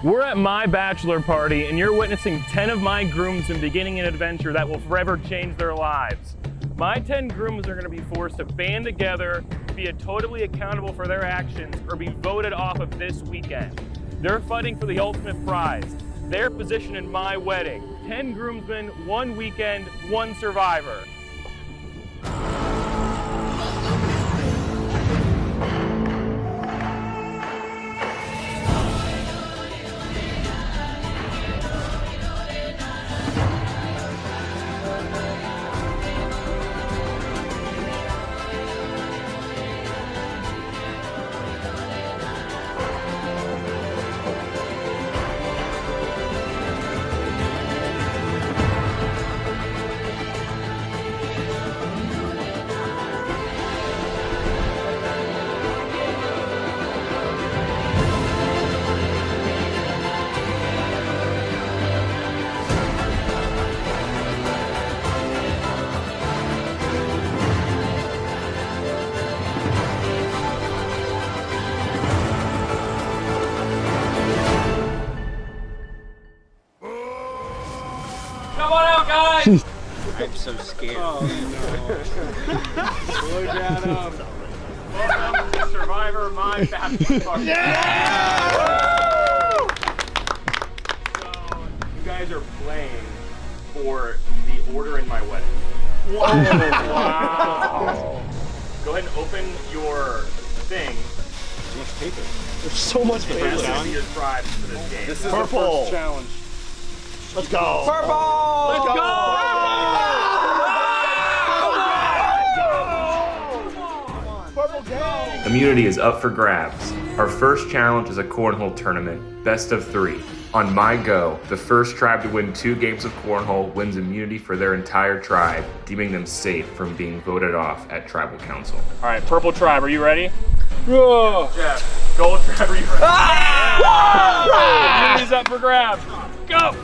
We're at my bachelor party, and you're witnessing 10 of my groomsmen beginning an adventure that will forever change their lives. My 10 grooms are going to be forced to band together, be totally accountable for their actions, or be voted off of this weekend. They're fighting for the ultimate prize, their position in my wedding. 10 groomsmen, 1 weekend, 1 survivor. Come on out, guys! I'm so scared. Oh, no. Slow down. Welcome to Survivor My Bachelor Party. Yeah! So, you guys are playing for the order in my wedding. Whoa! Wow! Go ahead and open your thing. So much paper. There's so much paper. Your tribes for this game. This is Purple. the first challenge. Let's go. Purple! Let's go. Purple gang! Immunity is up for grabs. Our first challenge is a cornhole tournament, best of 3. On my go, the first tribe to win 2 games of cornhole wins immunity for their entire tribe, deeming them safe from being voted off at tribal council. All right, purple tribe, are you ready? Jeff, gold tribe, are you ready? Immunity's up for grabs. Go!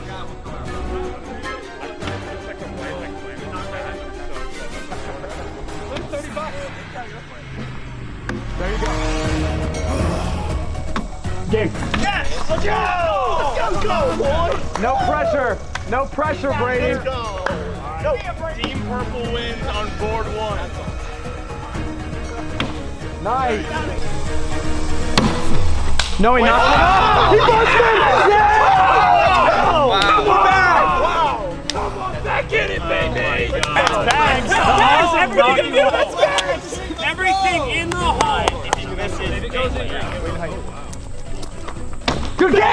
There you go. Game. Yes! Let's go! Let's go, boy! No pressure. No pressure, Brady. Let's go! No. Team Purple wins on board 1. Nice. No, he knocked it off. He busted. Yeah! Wow! Wow! Come on, back in it, baby! That's bags. Yes, everything everything in there. That's bags. Everything in the hole. If you miss it, it goes in your Good game.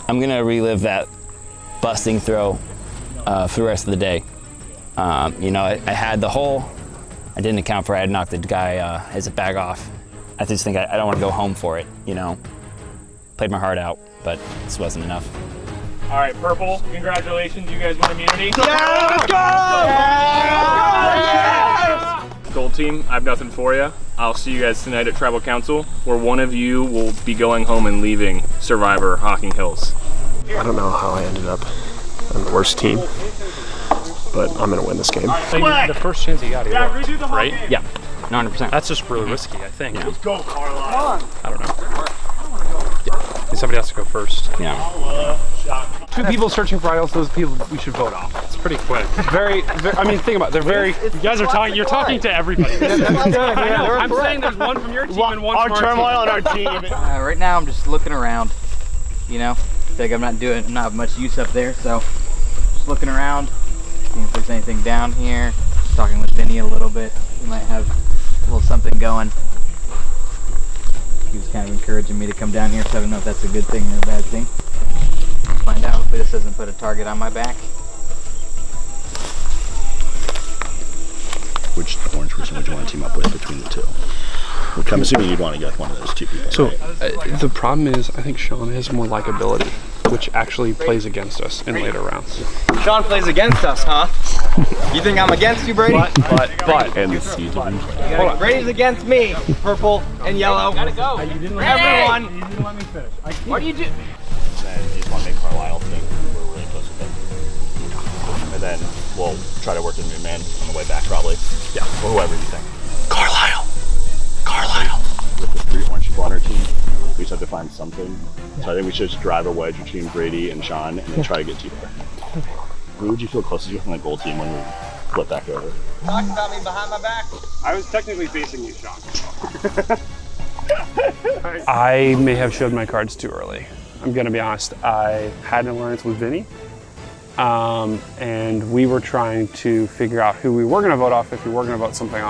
I'm gonna relive that busting throw for the rest of the day. You know, I had the hole. I didn't account for it. I had knocked the guy his bag off. I just think I don't want to go home for it. You know, played my heart out, but this wasn't enough. All right, purple. Congratulations, you guys won immunity. Yeah, let's go! Yeah! Gold team, I have nothing for you. I'll see you guys tonight at Tribal Council, where one of you will be going home and leaving Survivor Hocking Hills. I don't know how I ended up on the worst team, but I'm gonna win this game. The first chance you got, redo the whole right? game. Yeah, 100%. That's just really risky, I think. Let's go, Carlisle. I don't know. Yeah. Somebody has to go first. Yeah. 2 people searching for idols, those people we should vote off. It's pretty quick. Very, I mean, think about it. They're very, you guys are talking, you're talking to everybody. I know, I'm saying there's one from your team and one from our turmoil on our team. Right now I'm just looking around, you know, feel like I'm not much use up there, so just looking around, seeing if there's anything down here, just talking with Vinny a little bit, we might have a little something going. He was kind of encouraging me to come down here, so I don't know if that's a good thing or a bad thing. Let's find out. Hopefully this doesn't put a target on my back. Which orange person would you want to team up with between the 2? Which I'm assuming you'd want to get one of those 2 people. So right? the problem is, I think Sean has more likability, which actually plays against us in later rounds. Sean plays against us, huh? You think I'm against you, Brady? But And the siege of Brady's against me, purple and yellow. Gotta go. Everyone. You didn't let me finish. What do you do? And then you just want to make Carlisle think we're really close with them. And then we'll try to work the new man on the way back, probably. Yeah. Or whoever you think. Carlisle. With the 3 orange people on our team, we just have to find something. So I think we should just drive a wedge between Brady and Sean and then try to get to there. Who would you feel closest to from the goal team when we flip back over? Talk about me behind my back. I was technically facing you, Sean. I may have showed my cards too early. I'm gonna be honest. I had an alliance with Vinny, and we were trying to figure out who we were gonna vote off if we were gonna vote someone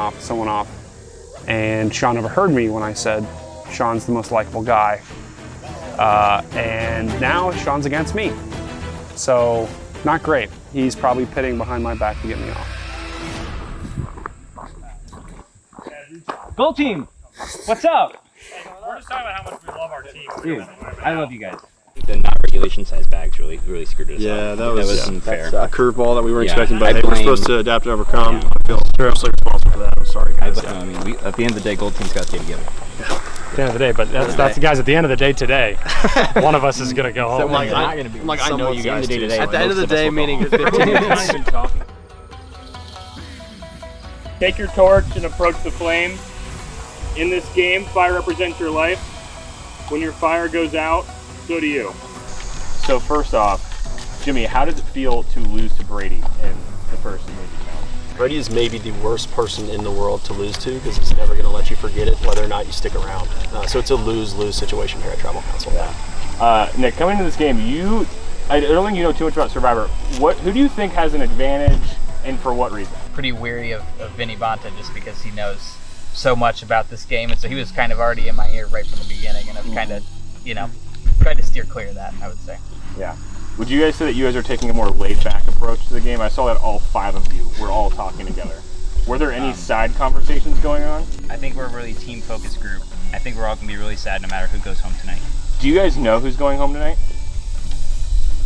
off. And Sean overheard me when I said Sean's the most likable guy, and now Sean's against me. So not great. He's probably pitting behind my back to get me off. Goal team, what's up? We're just talking about how much we love our team. Dude, I love you guys. The not regulation size bags really screwed us up. Yeah, that was unfair. A curveball that we weren't Yeah, expecting, but I hey, we're blame- supposed to adapt and overcome. Yeah. I feel mostly responsible for that. I'm sorry, guys. I mean, at the end of the day, gold team's got to stay together. At the end of the day, but that's the guys. At the end of the day today, one of us is gonna go home. I know you guys do. At the end of the day, meaning 15 minutes. Take your torch and approach the flames. In this game, fire represents your life. When your fire goes out, so do you. So first off, Jimmy, how does it feel to lose to Brady in the first movie challenge? Brady is maybe the worst person in the world to lose to because he's never going to let you forget it, whether or not you stick around. So it's a lose-lose situation here at Tribal Council. Nick, coming into this game, I don't think you know too much about Survivor. Who do you think has an advantage, and for what reason? Pretty weary of Vinny Bonta just because he knows so much about this game, and so he was kind of already in my ear right from the beginning, and I've kind of, tried to steer clear of that, I would say. Yeah. Would you guys say that you guys are taking a more laid-back approach to the game? I saw that all 5 of you were all talking together. Were there any side conversations going on? I think we're a really team-focused group. I think we're all going to be really sad no matter who goes home tonight. Do you guys know who's going home tonight?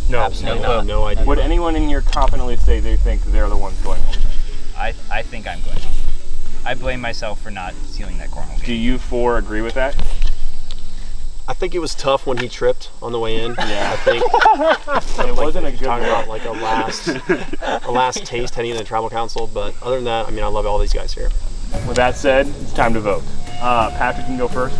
No, Absolutely not. not. No idea. Would anyone in here confidently say they think they're the ones going home tonight? I think I'm going home. I blame myself for not sealing that cornhole Do game. you 4 agree with that? I think it was tough when he tripped on the way in. Yeah. I think It wasn't a good talking about look. like a last taste heading into the Tribal Council. But other than that, I mean, I love all these guys here. With that said, it's time to vote. Patrick, you can go first.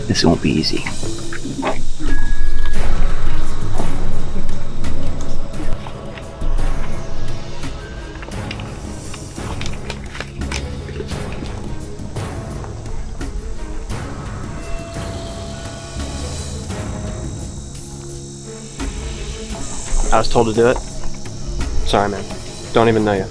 This won't be easy. I was told to do it. Sorry, man. Don't even know you.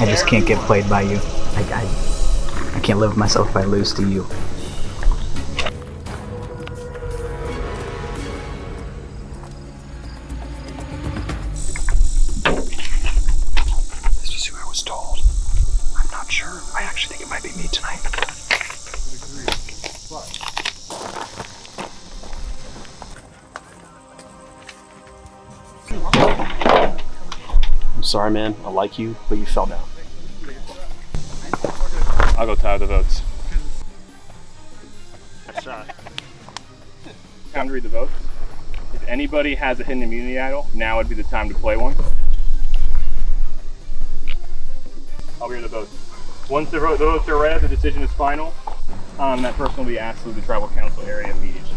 I just can't get played by you. I can't live with myself if I lose to you. This is who I was told. I'm not sure. I actually think it might be me tonight. I'm sorry, man. I like you, but you fell down. I'll go tie the votes. Time to read the votes. If anybody has a hidden immunity idol, now would be the time to play one. I'll read the votes. Once the votes are read, the decision is final. That person will be asked to leave the Tribal Council area immediately.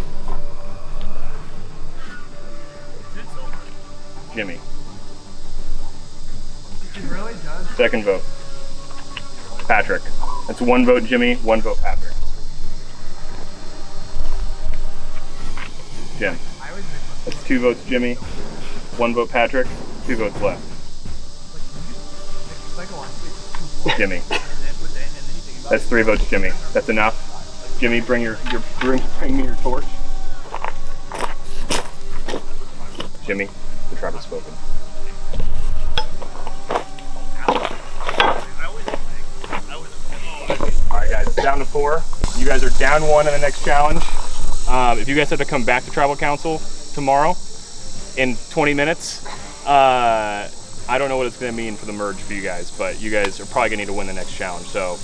Jimmy. Second vote. Patrick. That's 1 vote Jimmy, 1 vote Patrick. Jim. That's 2 votes Jimmy, 1 vote Patrick, 2 votes left. Jimmy. That's 3 votes Jimmy. That's enough. Jimmy, bring me your torch. Jimmy, the tribe has spoken. Alright guys, it's down to 4. You guys are down 1 in the next challenge. If you guys have to come back to Tribal Council tomorrow in 20 minutes, I don't know what it's going to mean for the merge for you guys, but you guys are probably going to need to win the next challenge. So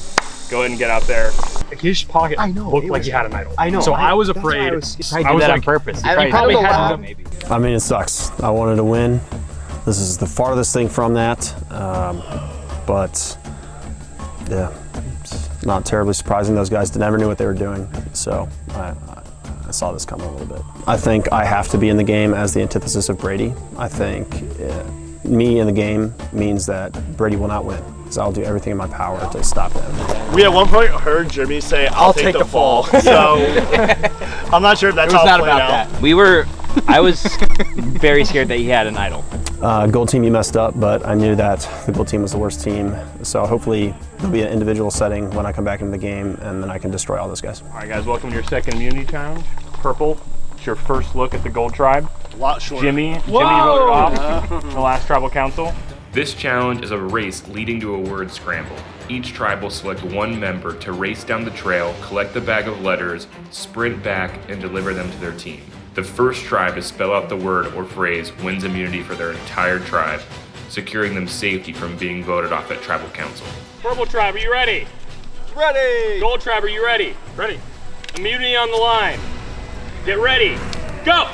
Go ahead and get out there. His pocket looked like he had an idol. I know. So I was afraid. I was did that on like, purpose. He probably had to, maybe. I mean, it sucks. I wanted to win. This is the farthest thing from that. But yeah, it's not terribly surprising. Those guys never knew what they were doing. So I saw this coming a little bit. I think I have to be in the game as the antithesis of Brady. I think me in the game means that Brady will not win. So I'll do everything in my power to stop that. We at one point heard Jeremy say, I'll take the fall. So I'm not sure if that's It was how not it played about out. that. I was very scared that he had an idol. Gold team, you messed up, but I knew that the gold team was the worst team. So hopefully there'll be an individual setting when I come back into the game, and then I can destroy all those guys. All right, guys, welcome to your second immunity challenge. Purple, it's your first look at the Gold Tribe. A lot shorter. Jimmy voted off the last tribal council. This challenge is a race leading to a word scramble. Each tribe will select one member to race down the trail, collect the bag of letters, sprint back, and deliver them to their team. The first tribe to spell out the word or phrase wins immunity for their entire tribe, securing them safety from being voted off at tribal council. Purple Tribe, are you ready? Ready! Gold Tribe, are you ready? Ready. Immunity on the line. Get ready. Go!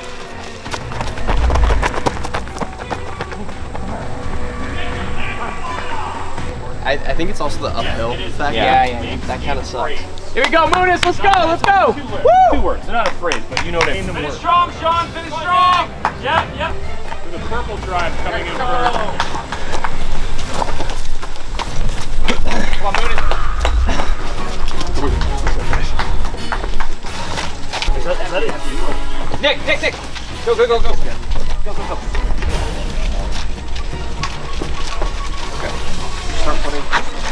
I think it's also the uphill fact. Yeah. That kind of sucks. Here we go, Moonis, let's go, let's go! Two words. They're not a phrase, but you know what I mean. Finish strong, Sean, finish strong! Yep. The Purple Tribe coming in first. Come on, Moonis. Nick! Go.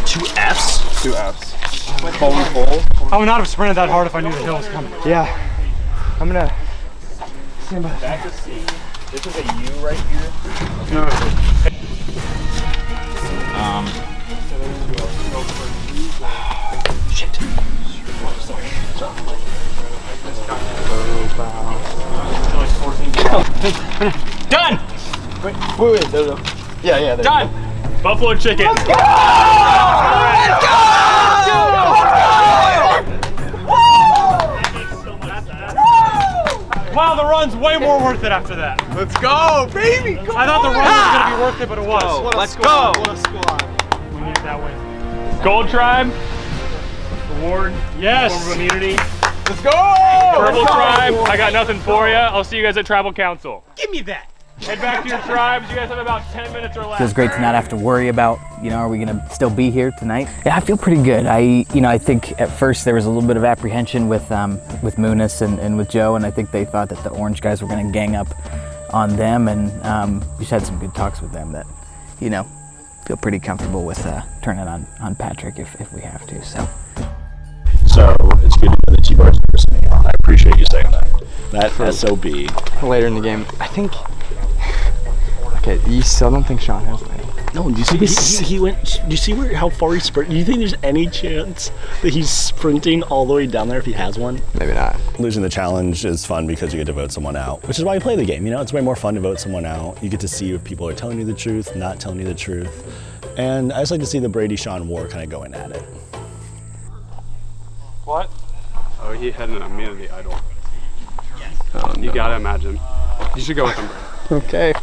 Two Fs? Two Fs. I would not have sprinted that hard if I knew the hill was coming. Yeah. I'm gonna stand by. Back to C. This is a U right here. Shit. Done! Wait, no. Yeah, there Done! Buffalo chicken. Let's go! Wow, the run's way more worth it after that. Let's go, baby! I thought the run was going to be worth it, but it was. Let's go! What a squad. We need that win. Gold Tribe. Award. Yes. Form of immunity. Let's go! Purple Tribe. I got nothing for you. I'll see you guys at Tribal Council. Give me that. Head back to your tribes. You guys have about 10 minutes or less. Feels great to not have to worry about, are we gonna still be here tonight? Yeah, I feel pretty good. I think at first there was a little bit of apprehension with Moonis and with Joe, and I think they thought that the orange guys were gonna gang up on them, and we just had some good talks with them that, feel pretty comfortable with turning on Patrick if we have to. So it's good to know that T-Bar's listening. I appreciate you saying that. That SOB. Later in the game, I think. Okay, you still don't think Sean has an idol? No, do you see he went? Do you see how far he sprinted? Do you think there's any chance that he's sprinting all the way down there if he has one? Maybe not. Losing the challenge is fun because you get to vote someone out, which is why you play the game. It's way more fun to vote someone out. You get to see if people are telling you the truth, not telling you the truth, and I just like to see the Brady-Sean war kind of going at it. What? Oh, he had an immunity idol. Oh, no. You gotta imagine. You should go with him, Brady. Okay.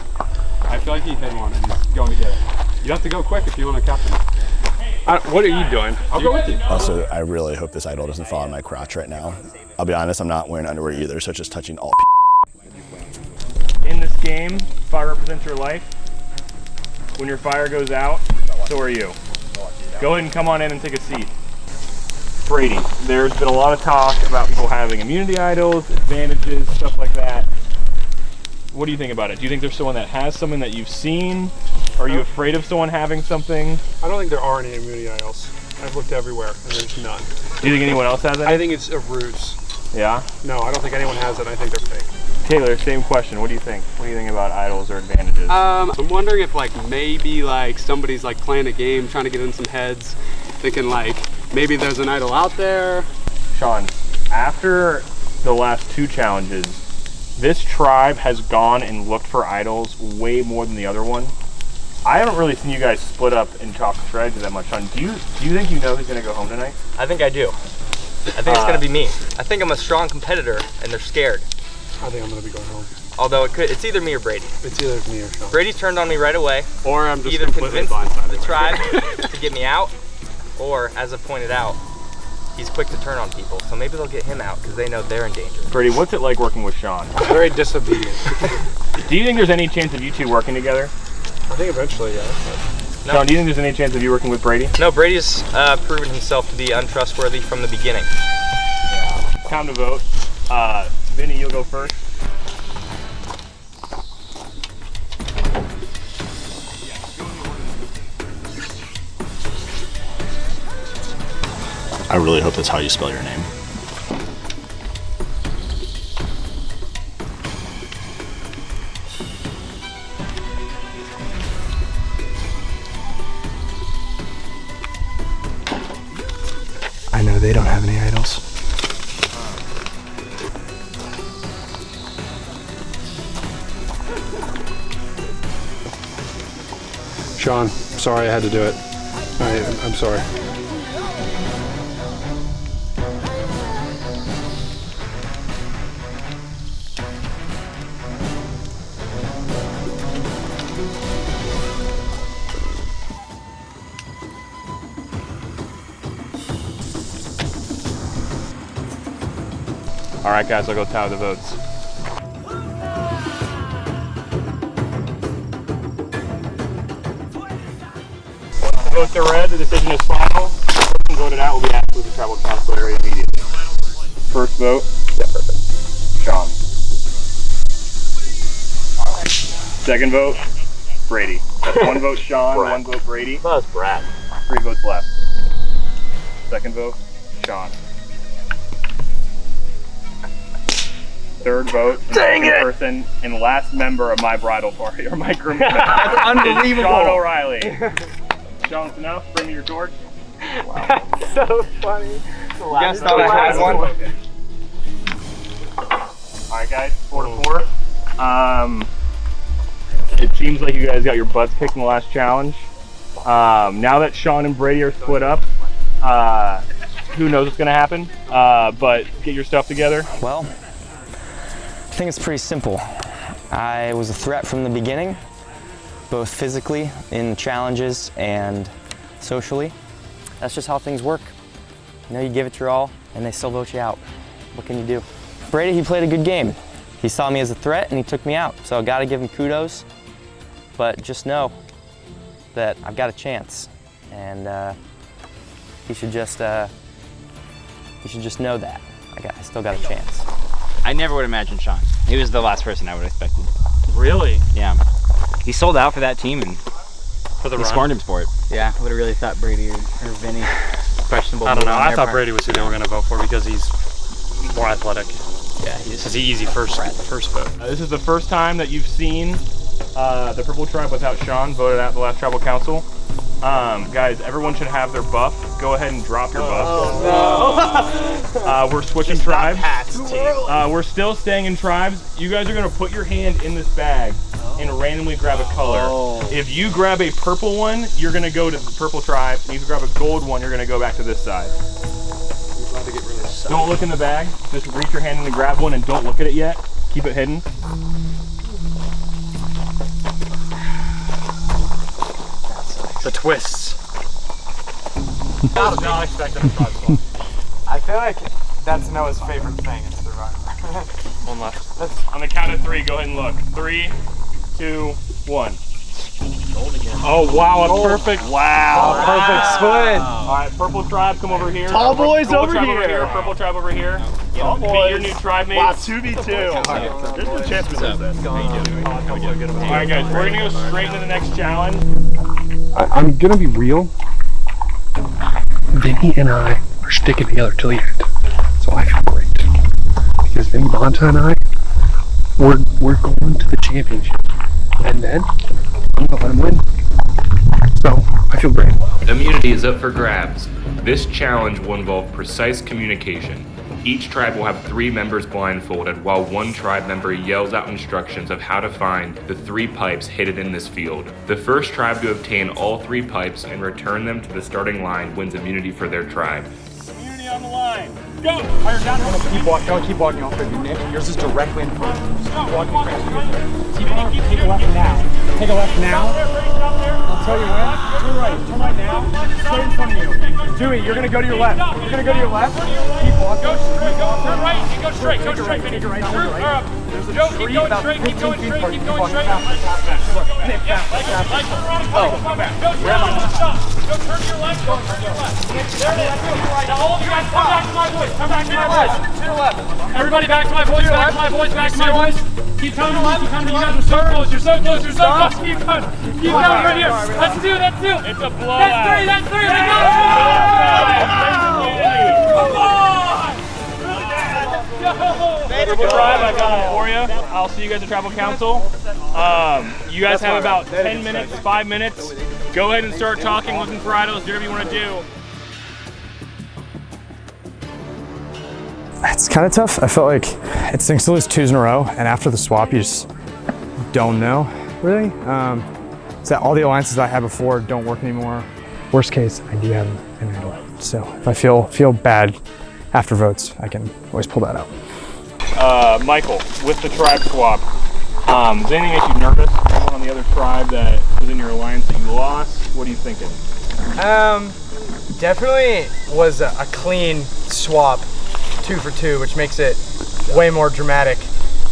I feel like he hit one and he's going to get it. You have to go quick if you want to captain. What are you doing? I'll go with you. Also, I really hope this idol doesn't fall on my crotch right now. I'll be honest, I'm not wearing underwear either, so it's just touching all In this game, fire represents your life. When your fire goes out, so are you. Go ahead and come on in and take a seat. Brady, there's been a lot of talk about people having immunity idols, advantages, stuff like that. What do you think about it? Do you think there's someone that has something that you've seen? Are you afraid of someone having something? I don't think there are any immunity idols. I've looked everywhere and there's none. Do you think anyone else has it? I think it's a ruse. Yeah? No, I don't think anyone has it. I think they're fake. Taylor, same question. What do you think? What do you think about idols or advantages? I'm wondering if maybe somebody's playing a game, trying to get in some heads, thinking maybe there's an idol out there. Sean, after the last two challenges, this tribe has gone and looked for idols way more than the other one. I haven't really seen you guys split up and talk strategy that much. Sean, do you think you know who's gonna go home tonight? I think I do. I think it's gonna be me. I think I'm a strong competitor, and they're scared. I think I'm gonna be going home. Although it's either me or Brady. It's either me or Sean. Brady turned on me right away. Or I'm just either completely convinced blindsided. the tribe to get me out, or as I pointed out, he's quick to turn on people. So maybe they'll get him out because they know they're in danger. Brady, what's it like working with Sean? Very disobedient. Do you think there's any chance of you two working together? I think eventually, yeah. No. Sean, do you think there's any chance of you working with Brady? No, Brady's proven himself to be untrustworthy from the beginning. Time to vote. Vinny, you'll go first. I really hope that's how you spell your name. I know they don't have any idols. Sean, sorry I had to do it. I'm sorry. All right, guys, I'll go tally the votes. Once the votes are read, the decision is final. The person voted out will be asked to leave the tribal council area immediately. First vote. Yeah, perfect. Sean. Second vote. Brady. That's one vote Sean, one vote Brady. That was Brad. 3 votes left. Second vote, Sean. Third vote, person and last member of my bridal party, or my groom. That's unbelievable. Sean O'Reilly. Sean, it's enough. Bring me your torch. Wow. That's so funny. You guys thought I had one? All right, guys, 4-4. It seems like you guys got your butts kicked in the last challenge. Now that Sean and Brady are split up, who knows what's going to happen? But get your stuff together. Well, I think it's pretty simple. I was a threat from the beginning, both physically in challenges and socially. That's just how things work. You know, you give it your all and they still vote you out. What can you do? Brady, he played a good game. He saw me as a threat and he took me out. So I gotta give him kudos, but just know that I've got a chance, and he should just know that I still got a chance. I never would imagine Sean. He was the last person I would have expected. Really? Yeah. He sold out for that team and for the he run. scorned him for it. Yeah, I would have really thought Brady or Vinny. Questionable. I don't know. I thought part. Brady was who they were going to vote for because he's more athletic. Yeah, he's It's easy first vote. This is the first time that you've seen the Purple Tribe without Sean voted out the last tribal council. Guys, everyone should have their buff. Go ahead and drop your buff. We're switching tribes. We're still staying in tribes. You guys are gonna put your hand in this bag and randomly grab a color. If you grab a purple one, you're gonna go to the purple tribe. And if you grab a gold one, you're gonna go back to this side. Don't look in the bag. Just reach your hand in and grab one and don't look at it yet. Keep it hidden. The twists. I was not expecting a tribal. I feel like that's Noah's favorite thing in Survivor. One left. On the count of 3, go ahead and look. 3, 2, 1. Oh wow, a perfect. Wow. Perfect split. All right, purple tribe, come over here. Tall boys Purple over tribe here. Purple tribe over here. Tall Be boys. your new tribe mate. Wow, 2v2. There's no chance we lose this. All right, guys, we're gonna go straight into the next challenge. I'm going to be real. Vinny and I are sticking together till the end. So I feel great. Because Vinny Bonta and I, we're going to the championship. And then I'm going to let him win. So I feel great. Immunity is up for grabs. This challenge will involve precise communication. Each tribe will have 3 members blindfolded while one tribe member yells out instructions of how to find the 3 pipes hidden in this field. The first tribe to obtain all 3 pipes and return them to the starting line wins immunity for their tribe. Immunity on the line. Go! Fire down. Keep walking off there, Nick. Yours is directly in front of you. Just keep walking fast. Take a left now. Take a left now. I'll tell you when. Turn right. Turn right now. Straight in front of you. Dewey, you're gonna go to your left. You're gonna go to your left. Keep walking. Go straight. Go turn right. You go straight. Go straight. Take a right. Take a right. There's a tree about 15 feet from you. Keep going straight. Nick, fast. Oh, come back. Go straight. Stop. Go turn to your left. Go turn to your left. There it is. Now all of you guys come back to my voice. Come back to my voice. To the left. Everybody back to my voice. Back to my voice. Back to my voice. Keep coming to left. Keep coming. You guys are so close. You're so close. You're so close. Keep coming. Keep coming right here. That's 2. That's 2. It's a blowout. That's 3. Let's go. Come on. Tribe, I got it for you. I'll see you guys at Tribal Council. You guys have about 10 minutes, 5 minutes. Go ahead and start talking, looking for idols, do whatever you want to do. It's kind of tough. I felt like it stinks to lose 2s in a row, and after the swap, you just don't know, really. So all the alliances that I had before don't work anymore. Worst case, I do have an idol. So if I feel bad after votes, I can always pull that out. Michael, with the tribe swap, does anything make you nervous? Anyone on the other tribe that was in your alliance that you lost? What are you thinking? Definitely was a clean swap, 2 for 2, which makes it way more dramatic.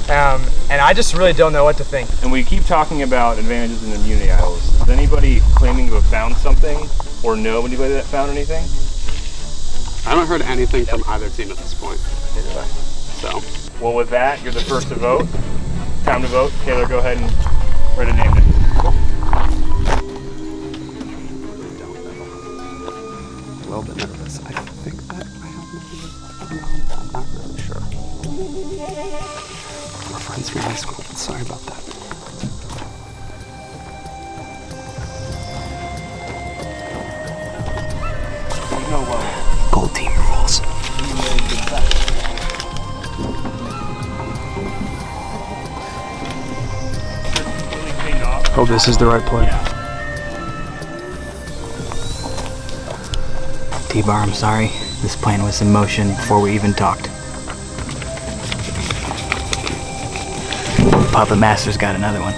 And I just really don't know what to think. And we keep talking about advantages in immunity idols. Is anybody claiming to have found something or know anybody that found anything? I haven't heard anything from either team at this point. So. Well, with that, you're the first to vote. Time to vote. Taylor, go ahead and write a name down. A little bit nervous. I think that I have I'm not really sure. We're friends from high school. Sorry about that. Gold team rules. Oh, this is the right play. T-Bar, I'm sorry. This plan was in motion before we even talked. Puppet Master's got another one.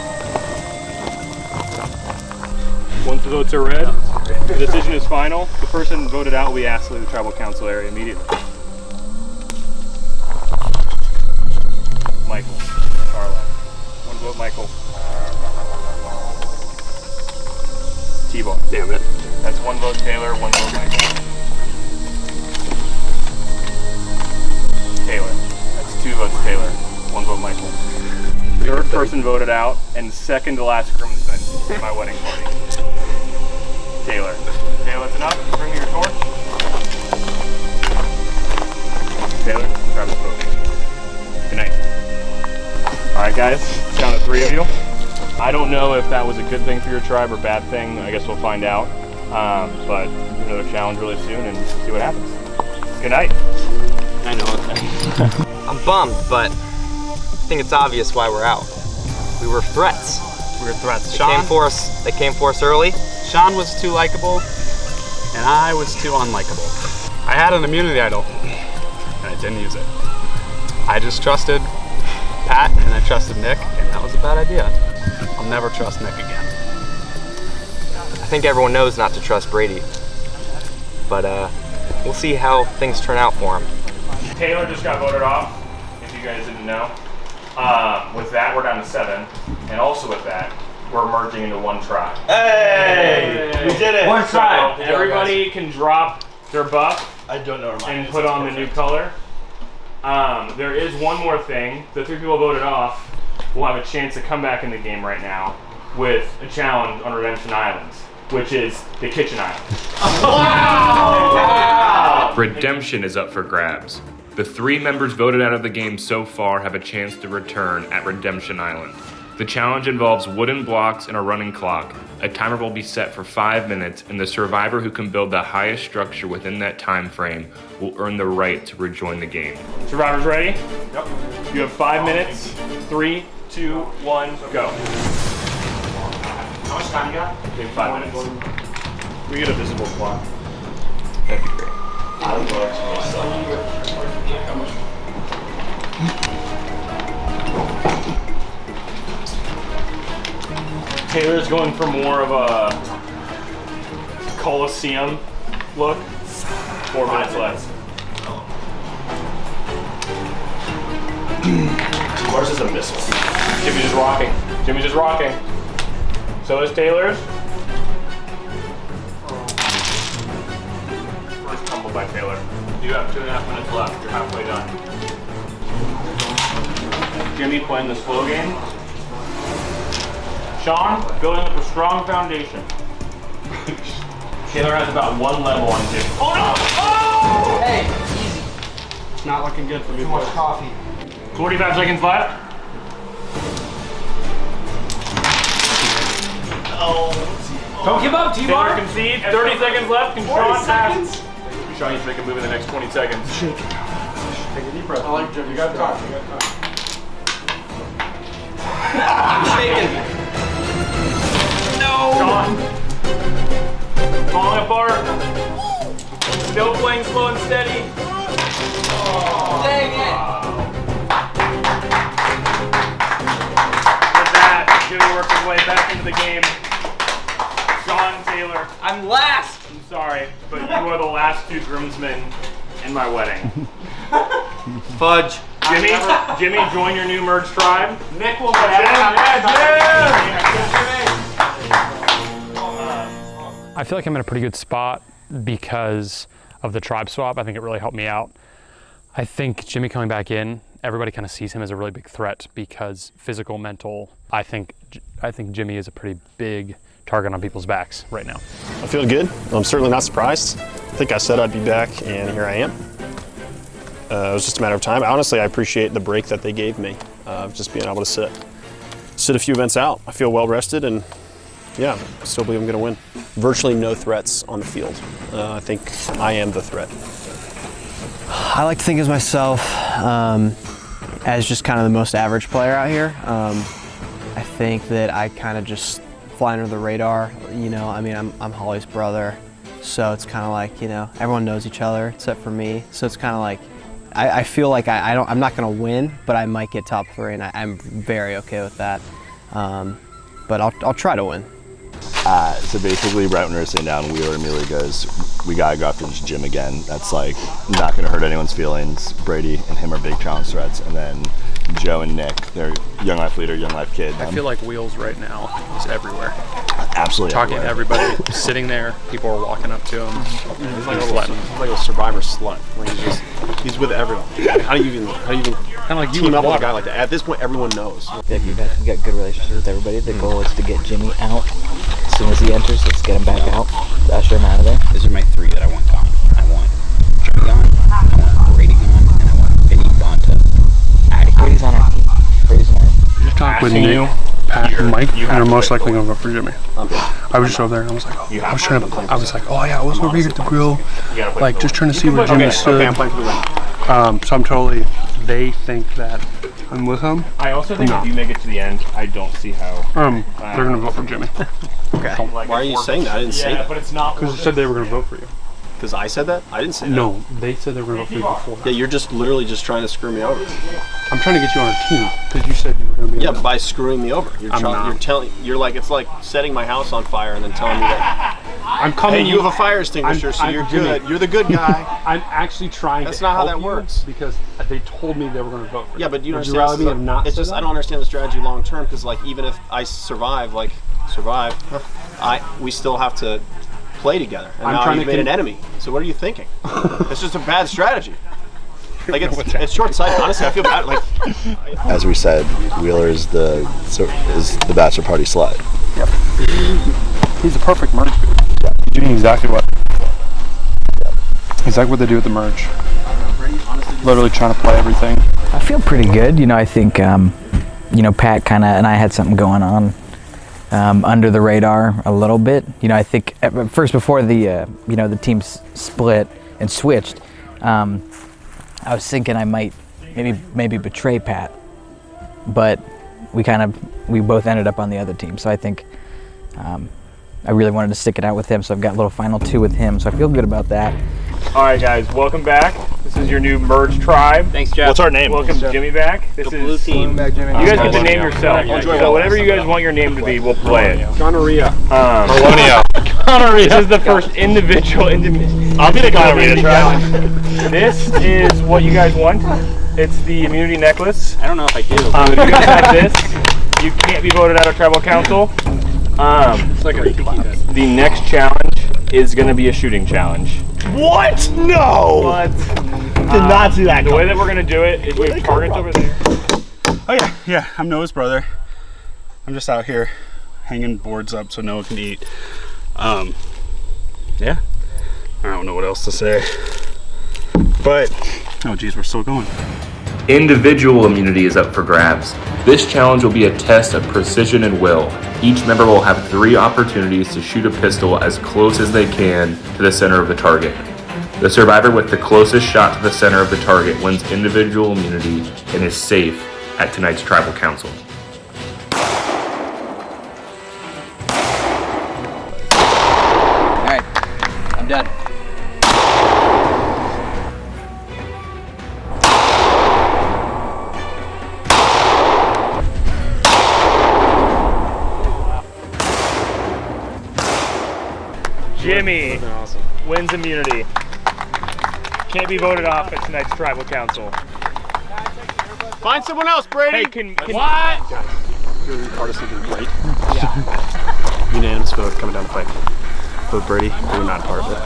Once the votes are read, the decision is final. The person voted out will be asked to leave the Tribal Council area immediately. Michael, Carla. One vote, Michael. T-Bar. Damn it. That's 1 vote Taylor, 1 vote Michael. Taylor. That's 2 votes Taylor, 1 vote Michael. Third person voted out, and second to last groomsman at my wedding party. Taylor. Taylor, that's enough. Bring me your torch. Taylor, Travis vote. Good night. All right, guys. It's down to 3 of you. I don't know if that was a good thing for your tribe or bad thing. I guess we'll find out. But another challenge really soon and see what happens. Good night. I know it. I'm bummed, but I think it's obvious why we're out. We were threats. We were threats. They came for us early. Sean was too likable, and I was too unlikable. I had an immunity idol, and I didn't use it. I just trusted Pat, and I trusted Nick, and that was a bad idea. I'll never trust Nick again. I think everyone knows not to trust Brady, but we'll see how things turn out for him. Taylor just got voted off, if you guys didn't know. With that, we're down to 7. And also with that, we're merging into 1 tribe. Hey! We did it! 1 tribe. Everybody can drop their buff I don't know where mine and is. put on the new color. There is one more thing. The 3 people voted off will have a chance to come back in the game right now with a challenge on Redemption Islands, which is the Kitchen Island. Wow! Redemption is up for grabs. The 3 members voted out of the game so far have a chance to return at Redemption Island. The challenge involves wooden blocks and a running clock. A timer will be set for 5 minutes, and the survivor who can build the highest structure within that time frame will earn the right to rejoin the game. Survivors ready? Yep. You have 5 minutes. 3, 2, 1, go. How much time you got? You have 5 minutes. We get a visible clock. That'd be great. Taylor's going for more of a Coliseum look. 4 minutes left. Ours is a missile. Jimmy's just rocking. Jimmy's just rocking. So is Taylor's. First tumble by Taylor. You have 2.5 minutes left. You're halfway done. Jimmy playing the slow game. Sean building up a strong foundation. Taylor has about 1 level on Jimmy. Oh no! Oh! Hey, easy. It's not looking good for me. Too much coffee. 45 seconds left. Oh. Don't give up, Taylor T-Bar. concedes. 30 seconds left. Can 40 Sean pass? seconds? Sean needs to make a move in the next 20 seconds. Shake it. Take a deep breath. I like Jimmy. You got time. You got time. Shaking. No. Sean. Falling apart. Still playing slow and steady. Dang it. With that, Jimmy works his way back into the game. Sean Taylor. I'm last. I'm sorry, but you are the last 2 groomsmen in my wedding. Fudge. Jimmy, join your new merge tribe. Nick will get out. I feel like I'm in a pretty good spot because of the tribe swap. I think it really helped me out. I think Jimmy coming back in, everybody kind of sees him as a really big threat because physical, mental. I think Jimmy is a pretty big target on people's backs right now. I feel good. I'm certainly not surprised. I think I said I'd be back, and here I am. It was just a matter of time. Honestly, I appreciate the break that they gave me, just being able to sit a few events out. I feel well rested, and yeah, I still believe I'm going to win. Virtually no threats on the field. I think I am the threat. I like to think of myself as just kind of the most average player out here. I think that I kind of just fly under the radar. You know, I mean, I'm Holly's brother, so it's kind of like, you know, everyone knows each other except for me. So it's kind of like, I feel like I'm not going to win, but I might get top 3, and I'm very okay with that. But I'll try to win. So basically, right when we were sitting down, Wheeler immediately goes, "We gotta go after this gym again. That's like not gonna hurt anyone's feelings." Brady and him are big challenge threats, and then Joe and Nick, they're young life leader, young life kid. I feel like Wheels right now is everywhere. Absolutely talking everywhere. to everybody, sitting there. People are walking up to him. He's like a survivor slut. Like he's with everyone. How do you even kind of like team up with a guy like that? At this point, everyone knows. If you guys have got good relationships with everybody, the goal is to get Jimmy out. As soon as he enters, let's get him back out. Usher him out of there. These are my 3 that I want gone. I want Jimmy gone, I want Brady gone, and I want Vinny Bonta. Brady's on our team. Brady's on our team. Just talk with Neil, Pat, and Mike, and they're most likely going to vote for Jimmy. I was just over there, and I was like, oh yeah, I was over here at the grill, like just trying to see where Jimmy stood. I'm playing for the win. So I'm totally. They think that I'm with him. I also think if you make it to the end, I don't see how. They're going to vote for Jimmy. Okay. Why are you saying that? I didn't say that. But it's not. Because they said they were going to vote for you. Because I said that? I didn't say that. No, they said they were going to vote for you before. Yeah, you're just literally just trying to screw me over. I'm trying to get you on our team because you said you were going to be. Yeah, by screwing me over. You're like it's like setting my house on fire and then telling me that I'm coming. Hey, you have a fire extinguisher, so you're good. You're the good guy. I'm actually trying. That's not how that you works. Because they told me they were going to vote for you. Yeah, but you Would understand. you rather me have not? It's just I don't understand the strategy long term because like even if I survive, we still have to play together. And now you've made an enemy. So what are you thinking? It's just a bad strategy. Like it's short-sighted. Honestly, I feel bad. Like As we said, Wheeler is the bachelor party slut. Yep. He's the perfect merge dude. Yeah. He's doing exactly what they do at the merge. Literally trying to play everything. I feel pretty good. You know, I think you know, Pat kind of and I had something going on under the radar a little bit. You know, I think at first before the you know, the teams split and switched, I was thinking I might maybe betray Pat, but we both ended up on the other team. So I think I really wanted to stick it out with him. So I've got a little final 2 with him. So I feel good about that. All right, guys, welcome back. This is your new merge tribe. Thanks, Jeff. What's our name? Welcome Jimmy back. This Blue is team. You guys get to name yourself. So whatever you guys want your name to be, we'll play it. Gonorrhea. This is the first individual. I'll be the gonorrhea tribe. This is what you guys want. It's the immunity necklace. I don't know if I do. If you guys have this, you can't be voted out of tribal council. It's like a The next challenge is going to be a shooting challenge. What? No! What? Did not see that. The way that we're going to do it is we have targets over there. Oh yeah, I'm Noah's brother. I'm just out here hanging boards up so Noah can eat. Yeah, I don't know what else to say. But, oh geez, we're still going. Individual immunity is up for grabs. This challenge will be a test of precision and will. Each member will have 3 opportunities to shoot a pistol as close as they can to the center of the target. The survivor with the closest shot to the center of the target wins individual immunity and is safe at tonight's tribal council. All right, I'm done. Jimmy wins immunity. Can't be voted off at tonight's tribal council. Find someone else, Brady. Hey, can what? You're the artist of the great. Yeah. Unanimous vote coming down the pipe. Vote Brady. We're not part of it.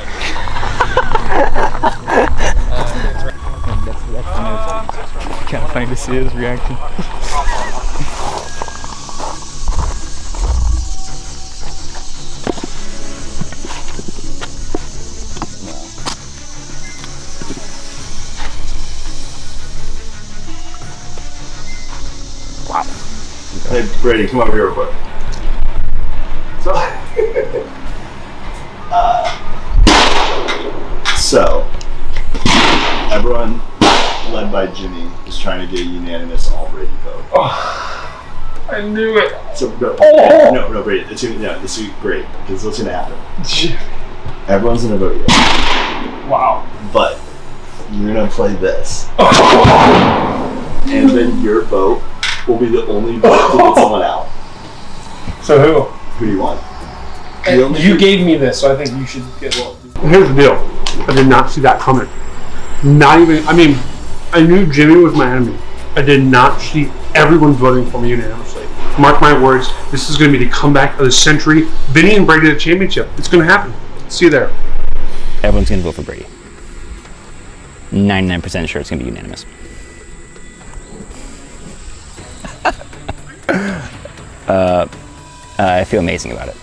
That's kind of funny to see his reaction. Hey, Brady, come over here real quick. So, everyone, led by Jimmy, is trying to get a unanimous all Brady vote. Oh, I knew it. So, no, Brady, this is great, because what's going to happen? Everyone's going to vote yes. Wow. But, you're going to play this. And then your vote will be the only vote to get someone out. So who? Who do you want? You gave me this, so I think you should get one. Here's the deal. I did not see that coming. Not even, I mean, I knew Jimmy was my enemy. I did not see everyone voting for me unanimously. Mark my words, this is going to be the comeback of the century. Vinny and Brady the championship. It's going to happen. See you there. Everyone's going to vote for Brady. 99% sure it's going to be unanimous. I feel amazing about it.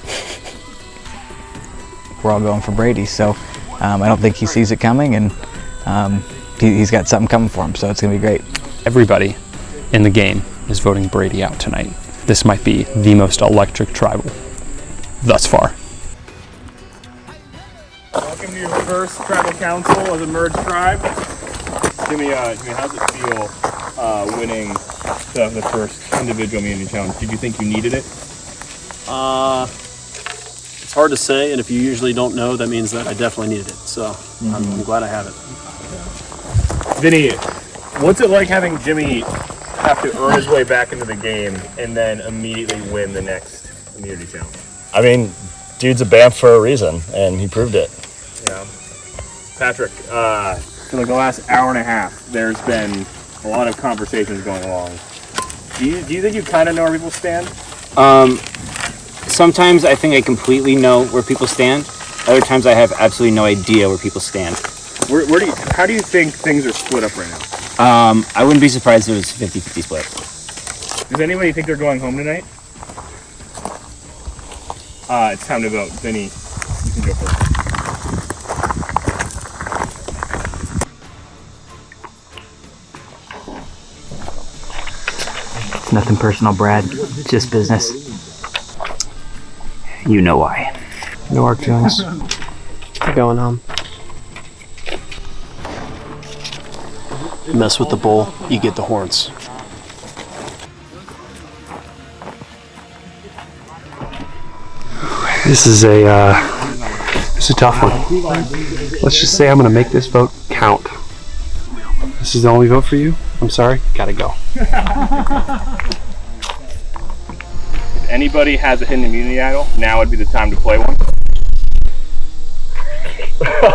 We're all going for Brady, so I don't think he sees it coming, and he's got something coming for him, so it's going to be great. Everybody in the game is voting Brady out tonight. This might be the most electric tribal thus far. Welcome to your first tribal council as a merged tribe. Jimmy, how's it feel winning the first individual immunity challenge? Did you think you needed it? It's hard to say, and if you usually don't know, that means that I definitely needed it. So I'm glad I have it. Vinny, what's it like having Jimmy have to earn his way back into the game and then immediately win the next immunity challenge? I mean, dude's a BAMF for a reason, and he proved it. Yeah. Patrick, for like the last hour and a half, there's been a lot of conversations going along. Do you think you kind of know where people stand? Sometimes I think I completely know where people stand. Other times I have absolutely no idea where people stand. How do you think things are split up right now? I wouldn't be surprised if it was 50-50 split. Does anybody think they're going home tonight? It's time to vote. Vinny, you can go first. Nothing personal, Brad. Just business. You know why. No hard feelings. We're going home. Mess with the bull, you get the horns. This is a tough one. Let's just say I'm gonna make this vote count. This is the only vote for you? I'm sorry, gotta go. If anybody has a hidden immunity idol, now would be the time to play one.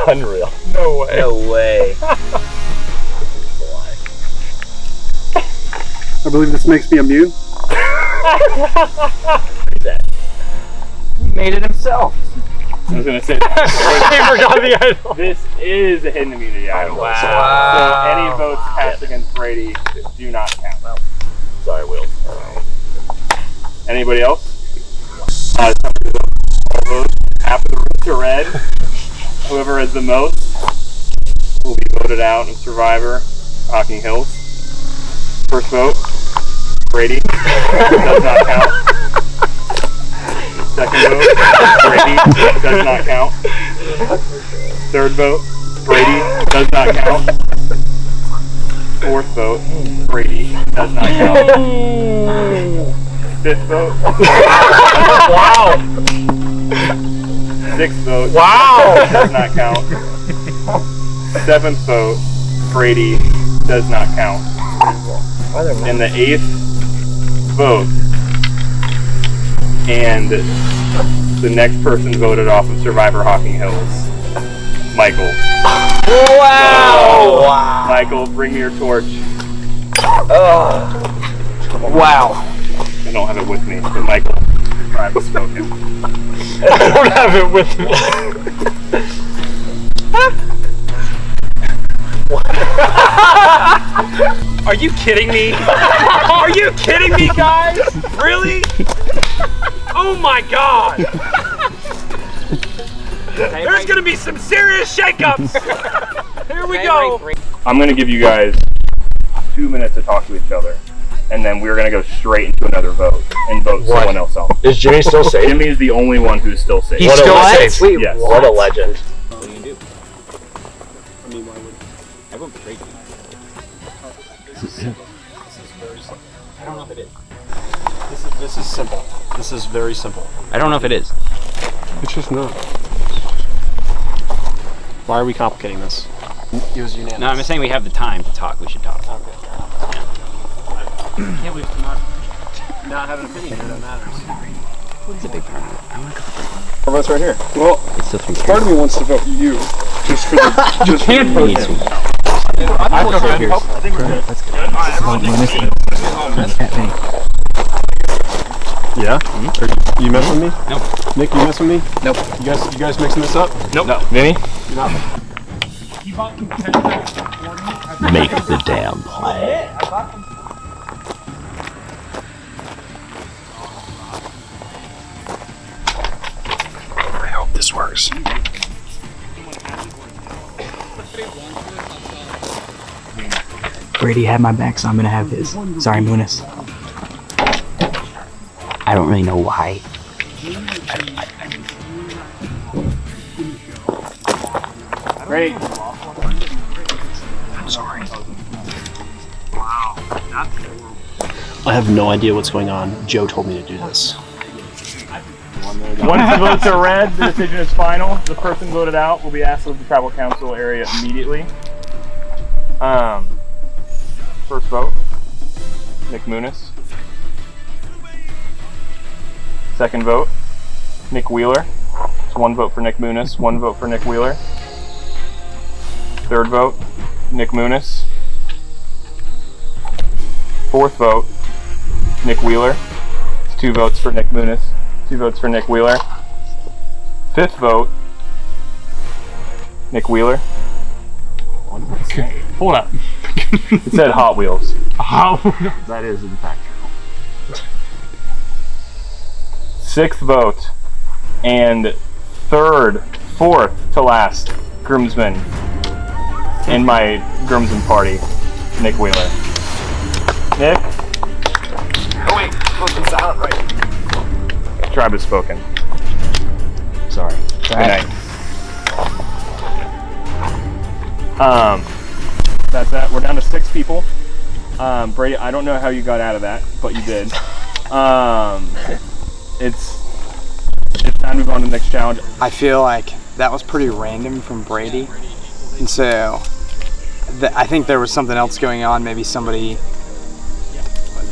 Unreal. No way. No way. I believe this makes me immune. He made it himself. I was gonna say. He forgot the idol. This is a hidden immunity idol. Wow. So any votes cast against Brady do not count. Sorry, Will. Anybody else? All votes. Half of the rooms are red. Whoever has the most will be voted out of Survivor Hocking Hills. First vote, Brady. Does not count. Second vote, Brady. Does not count. Third vote, Brady. Does not count. Fourth vote, Brady. Does not count. Fifth vote. Wow. Sixth vote. Wow. Does not count. Seventh vote, Brady. Does not count. And the eighth vote, and the next person voted off of Survivor Hocking Hills, Michael. Wow. So, Wow. Michael, bring me your torch. Wow. I don't have it with me, but Michael, try to smoke him. I don't have it with me. Are you kidding me? Are you kidding me, guys? Really? Oh my god! There's gonna be some serious shakeups. Here we go. I'm gonna give you guys 2 minutes to talk to each other, and then we're gonna go straight into another vote and vote someone else off. Is Jimmy still safe? Jimmy is the only one who's still safe. He's still safe? Wait, yes. What a legend. What do you do? I mean, why would everyone betrayed you? I don't know if it is. This is simple. This is very simple. I don't know if it is. It's just not. Why are we complicating this? It was unanimous. No, I'm just saying we have the time to talk. We should talk. Can't believe not have an opinion here that matters. It's a big part of it. I want to go. Our vote's right here. Well, It's still 3 part of me wants to vote you, just for the. Just can't for vote the him. I think we're good. Let's go. Yeah? Or you mess with me? No. Nick, you mess with me? Nope. You guys mixing this up? Nope. No. Vinny? You're not. Make the damn play. I hope this works. Brady had my back, so I'm gonna have his. Sorry, Munis. I don't really know why. Great. I'm sorry. I have no idea what's going on. Joe told me to do this. Once the votes are read, the decision is final. The person voted out will be asked to leave the tribal council area immediately. First vote, Nick Munis. Second vote, Nick Wheeler. It's 1 vote for Nick Munis, 1 vote for Nick Wheeler. Third vote, Nick Munis. Fourth vote, Nick Wheeler. It's 2 votes for Nick Munis, 2 votes for Nick Wheeler. Fifth vote, Nick Wheeler. Hold up. It said Hot Wheels. That is in fact true. Sixth vote, and fourth to last groomsman in my groomsman party, Nick Wheeler. Nick, Silent, right? Tribe has spoken. Sorry. Good night. That's that. We're down to 6 people. Brady, I don't know how you got out of that, but you did. It's time to move on to the next challenge. I feel like that was pretty random from Brady, and so I think there was something else going on. Maybe somebody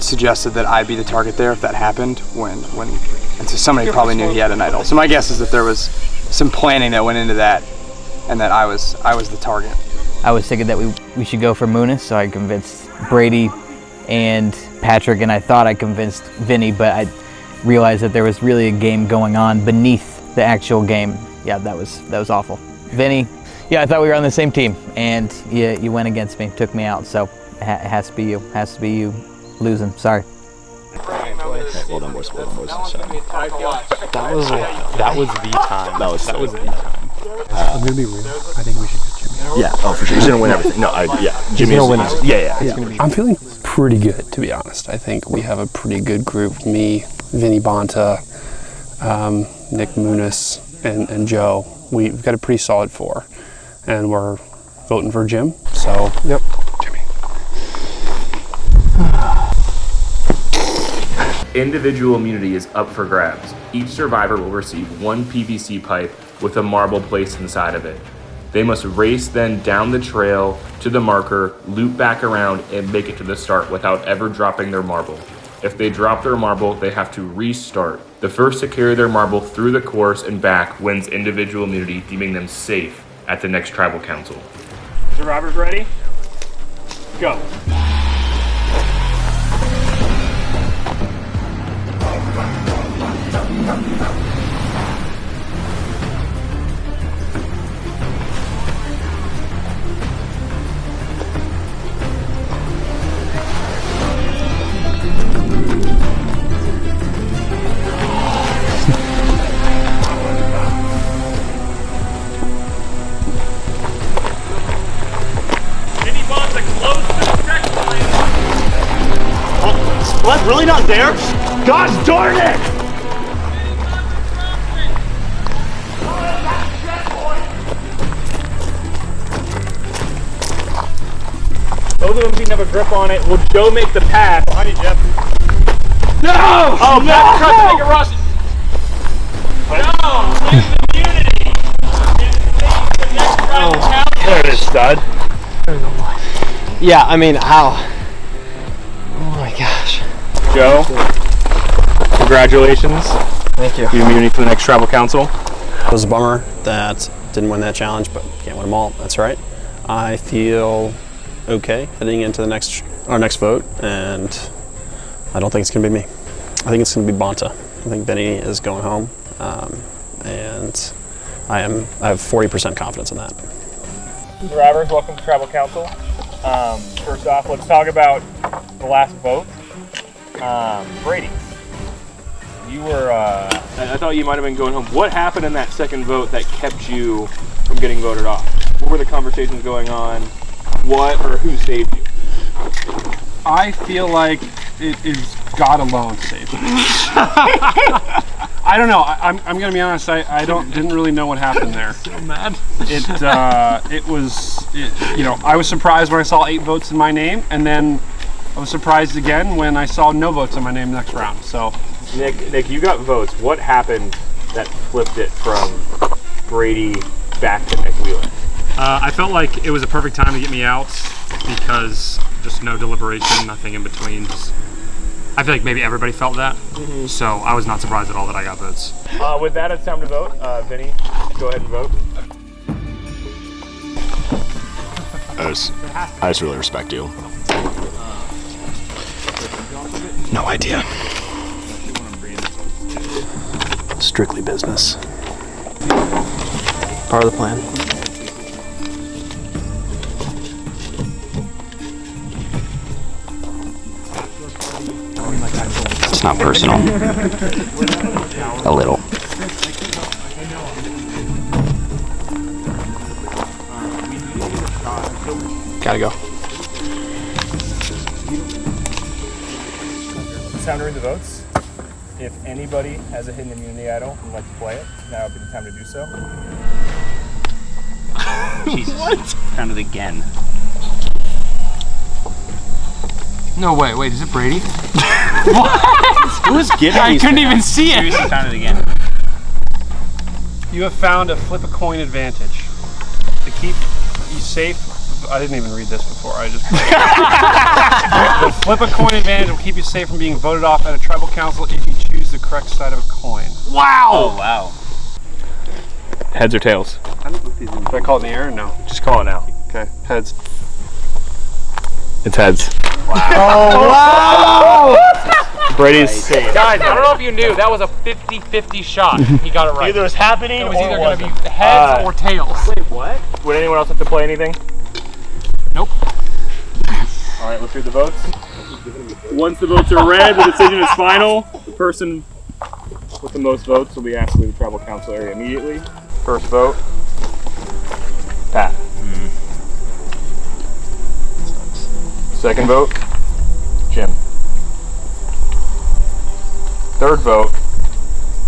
suggested that I be the target there if that happened. And so somebody probably knew he had an idol. So my guess is that there was some planning that went into that, and that I was the target. I was thinking that we should go for Muniz, so I convinced Brady and Patrick, and I thought I convinced Vinny, but I realized that there was really a game going on beneath the actual game. Yeah, that was awful. Vinny, yeah, I thought we were on the same team, and you went against me, took me out, so it has to be you. Has to be you losing. Sorry. Well done, boys. Well done, boys. That was the time. That was the time. I'm gonna be real. I think we should get Jimmy. Yeah. Oh, for sure. He's gonna win everything. No, Jimmy's gonna win it. Yeah. I'm feeling pretty good, to be honest. I think we have a pretty good group. Me, Vinny Bonta, Nick Muniz, and Joe. We've got a pretty solid 4, and we're voting for Jim. So yep. Individual immunity is up for grabs. Each survivor will receive 1 PVC pipe with a marble placed inside of it. They must race then down the trail to the marker, loop back around, and make it to the start without ever dropping their marble. If they drop their marble, they have to restart. The first to carry their marble through the course and back wins individual immunity, deeming them safe at the next tribal council. Survivors ready? Go. What? Really not there? Gosh darn it! Both of them seem to have a grip on it. Will Joe make the pass? Behind you, Jeff. No! Oh, no! Pat's trying to make a rush. No! Wins immunity! The next round challenge. There it is, stud. Yeah, I mean, how? Oh my gosh. Joe, congratulations. Thank you. You immunity for the next tribal council. It was a bummer that didn't win that challenge, but can't win them all. That's right. I feel okay heading into our next vote, and I don't think it's going to be me. I think it's going to be Bonta. I think Benny is going home, and I have 40% confidence in that. Survivors, welcome to tribal council. First off, let's talk about the last vote. Brady, you were, I thought you might have been going home. What happened in that second vote that kept you from getting voted off? What were the conversations going on? What or who saved you? I feel like it is God alone saved me. I don't know. I'm gonna be honest. I didn't really know what happened there. So mad. It was I was surprised when I saw 8 votes in my name, and then I was surprised again when I saw no votes in my name next round. So, Nick, you got votes. What happened that flipped it from Brady back to Nick Wheeler? I felt like it was a perfect time to get me out because just no deliberation, nothing in between. I feel like maybe everybody felt that, so I was not surprised at all that I got votes. With that, it's time to vote. Vinny, go ahead and vote. I just really respect you. No idea. Strictly business. Part of the plan. It's not personal. A little. Gotta go. It's time to read the votes. If anybody has a hidden immunity idol and would like to play it, now would be the time to do so. Jesus. What? Found it again. No, wait, is it Brady? What? Who is giving I these couldn't things? even see it. Seriously found it again. You have found a flip a coin advantage. To keep you safe, I didn't even read this before, I just... The flip a coin advantage will keep you safe from being voted off at a tribal council if you choose the correct side of a coin. Wow! Oh, wow. Heads or tails? Should I call it in the air or no? Just call it now. Okay, heads. It's heads. Oh, wow! Brady's safe. Guys, I don't know if you knew, that was a 50-50 shot. He got it right. Either it's happening It was or either it going to wasn't. be heads or tails. Wait, what? Would anyone else have to play anything? Nope. All right, let's read the votes. Once the votes are read, the decision is final. The person with the most votes will be asked to leave the tribal council area immediately. First vote, Pat. Second vote, Jim. Third vote,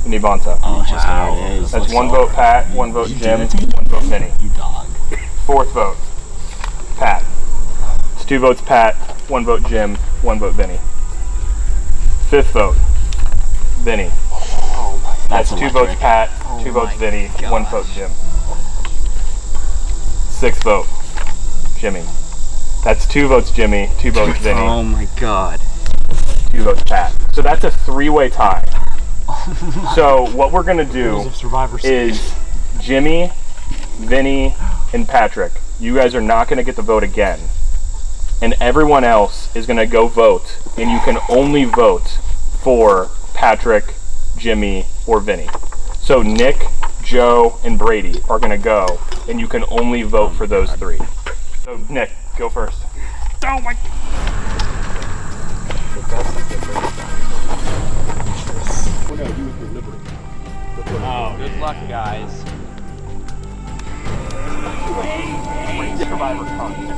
Nibanta. Oh, just there it is. That's one vote Pat, one vote Jim, one vote Vinny. You dog. Fourth vote, Pat. It's 2 votes Pat, 1 vote Jim, 1 vote Vinny. Fifth vote, Vinny. That's 2 votes Pat, 2 votes Vinny, 1 vote Jim. Sixth vote, Jimmy. That's 2 votes Jimmy, 2 votes Vinny. Oh my god. 2 votes Pat. So that's a 3-way tie. So what we're gonna do is Jimmy, Vinny, and Patrick. You guys are not gonna get to vote again. And everyone else is gonna go vote, and you can only vote for Patrick, Jimmy, or Vinny. So Nick, Joe, and Brady are gonna go, and you can only vote for those 3. So Nick, go first. Oh my. Oh, good luck, guys. Survivor content.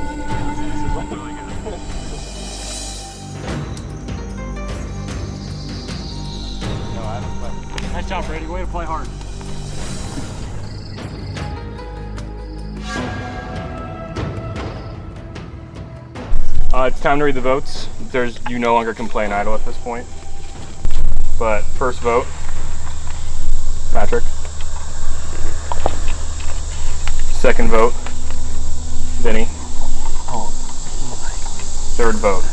Nice job, Brady. Way to play hard. It's time to read the votes. You no longer can play an idol at this point. But first vote, Patrick. Second vote, Vinny. Third vote,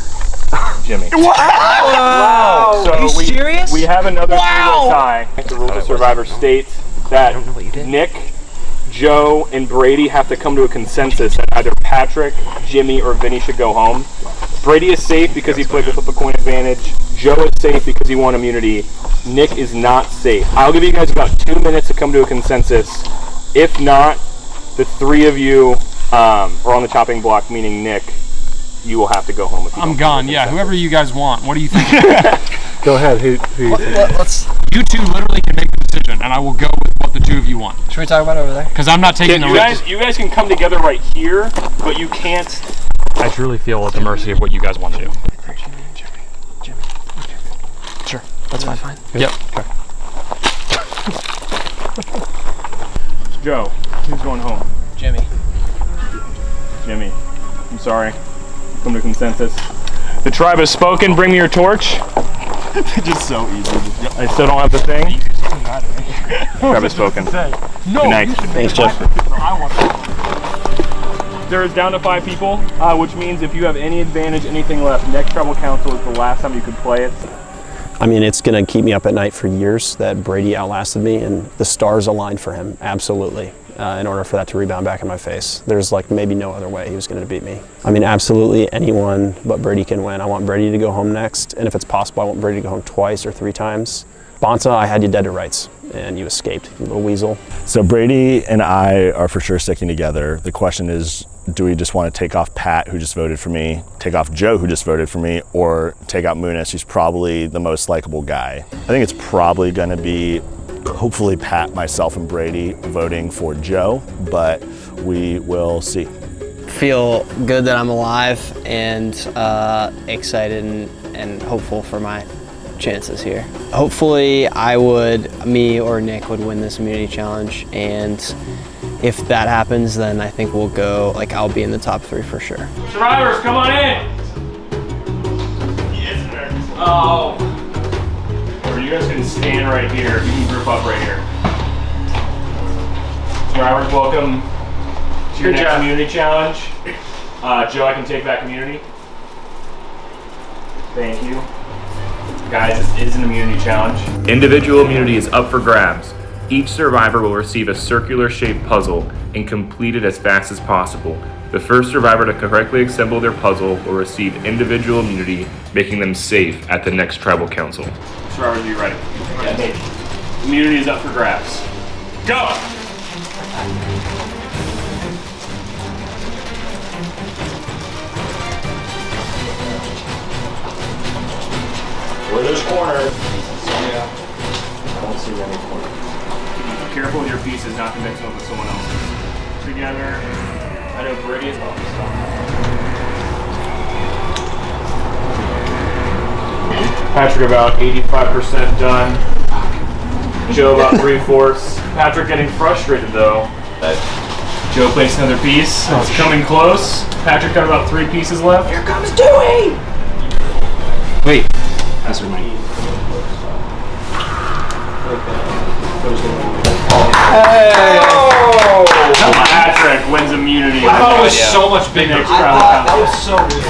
Jimmy. Wow! So Are you serious? We have another 3-way tie. The rules of Survivor state that Nick, Joe, and Brady have to come to a consensus that either Patrick, Jimmy, or Vinny should go home. Brady is safe because he played the flip a coin advantage. Joe is safe because he won immunity. Nick is not safe. I'll give you guys about 2 minutes to come to a consensus. If not, the 3 of you are on the chopping block, meaning Nick, you will have to go home. If you I'm gone. Yeah, whoever you guys want. What do you think? Go ahead. Who you think? Let's. You two literally can make the decision, and I will go with what the 2 of you want. Should we talk about it over there? Because I'm not taking the risk. You guys can come together right here, but you can't. I truly feel at the mercy of what you guys want to do. Sure, that's fine. Yep. Joe, who's going home? Jimmy. Jimmy. I'm sorry. Come to consensus. The tribe has spoken. Bring me your torch. Just so easy. I still don't have the thing. Tribe has spoken. No, Good night. Thanks, Jeff. There is down to 5 people, which means if you have any advantage, anything left, next tribal council is the last time you could play it. I mean, it's going to keep me up at night for years that Brady outlasted me, and the stars aligned for him, absolutely, in order for that to rebound back in my face. There's like maybe no other way he was going to beat me. I mean, absolutely anyone but Brady can win. I want Brady to go home next, and if it's possible, I want Brady to go home 2 or 3 times. Bonta, I had you dead to rights, and you escaped, you little weasel. So Brady and I are for sure sticking together. The question is, do we just want to take off Pat, who just voted for me, take off Joe, who just voted for me, or take out Muniz, who's probably the most likable guy? I think it's probably going to be, hopefully, Pat, myself, and Brady voting for Joe, but we will see. Feel good that I'm alive and excited and hopeful for my chances here. Hopefully me or Nick would win this immunity challenge, and if that happens, then I think we'll go, I'll be in the top 3 for sure. Survivors, come on in! Oh. Or you guys can stand right here. You can group up right here. Survivors, welcome to your next immunity challenge. Joe, I can take that community. Thank you. Guys, this is an immunity challenge. Individual immunity is up for grabs. Each survivor will receive a circular shaped puzzle and complete it as fast as possible. The first survivor to correctly assemble their puzzle will receive individual immunity, making them safe at the next tribal council. Survivors, be ready. Immunity is up for grabs. Go! Where there's corners. Yeah. I don't see any corners. Be careful with your pieces, not to mix them with someone else's. Together. I know Brady is on. Patrick about 85% done. Joe about 3/4. Patrick getting frustrated though. Joe placed another piece. It's coming close. Patrick got about 3 pieces left. Here comes Dewey! Wait. That's what mine. Hey! Patrick wins immunity. I thought it was so much bigger. That was so weird.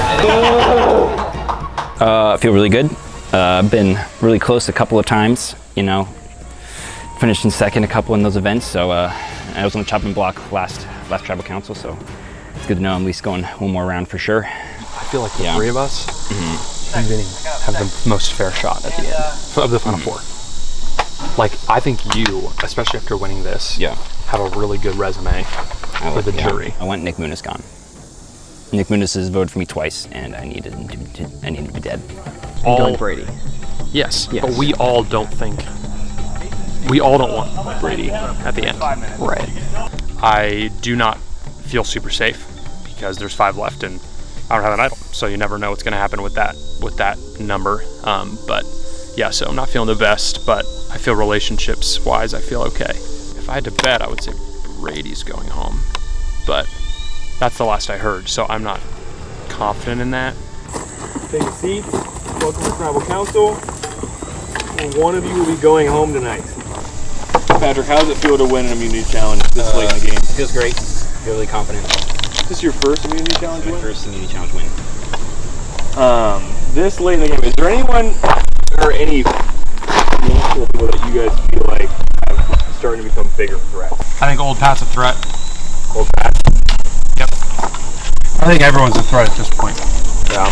I feel really good. I've been really close a couple of times, finished in second a couple in those events. So I was on the chopping block last tribal council, so it's good to know I'm at least going one more round for sure. I feel like the 3 of us have the most fair shot at the end of the final 4. I think you, especially after winning this, have a really good resume for the jury. I want Nick Muniz gone. Nick Muniz has voted for me twice, and I needed him to be dead. Going Brady. Yes, but we all don't want Brady at the end. Right. I do not feel super safe because there's 5 left and I don't have an idol, so you never know what's going to happen with that number. But yeah, so I'm not feeling the best, but I feel relationships wise, I feel okay. If I had to bet, I would say Brady's going home, but that's the last I heard, so I'm not confident in that. Take a seat. Welcome to Tribal Council. One of you will be going home tonight. Patrick, how does it feel to win an immunity challenge this late in the game? Feels great. Feel really confident. Is this your first immunity challenge win? My first immunity challenge win. This late in the game, is there anyone or any multiple people that you guys feel like have starting to become bigger threats? I think Old Pat's a threat. Old Pat? Yep. I think everyone's a threat at this point. Yeah.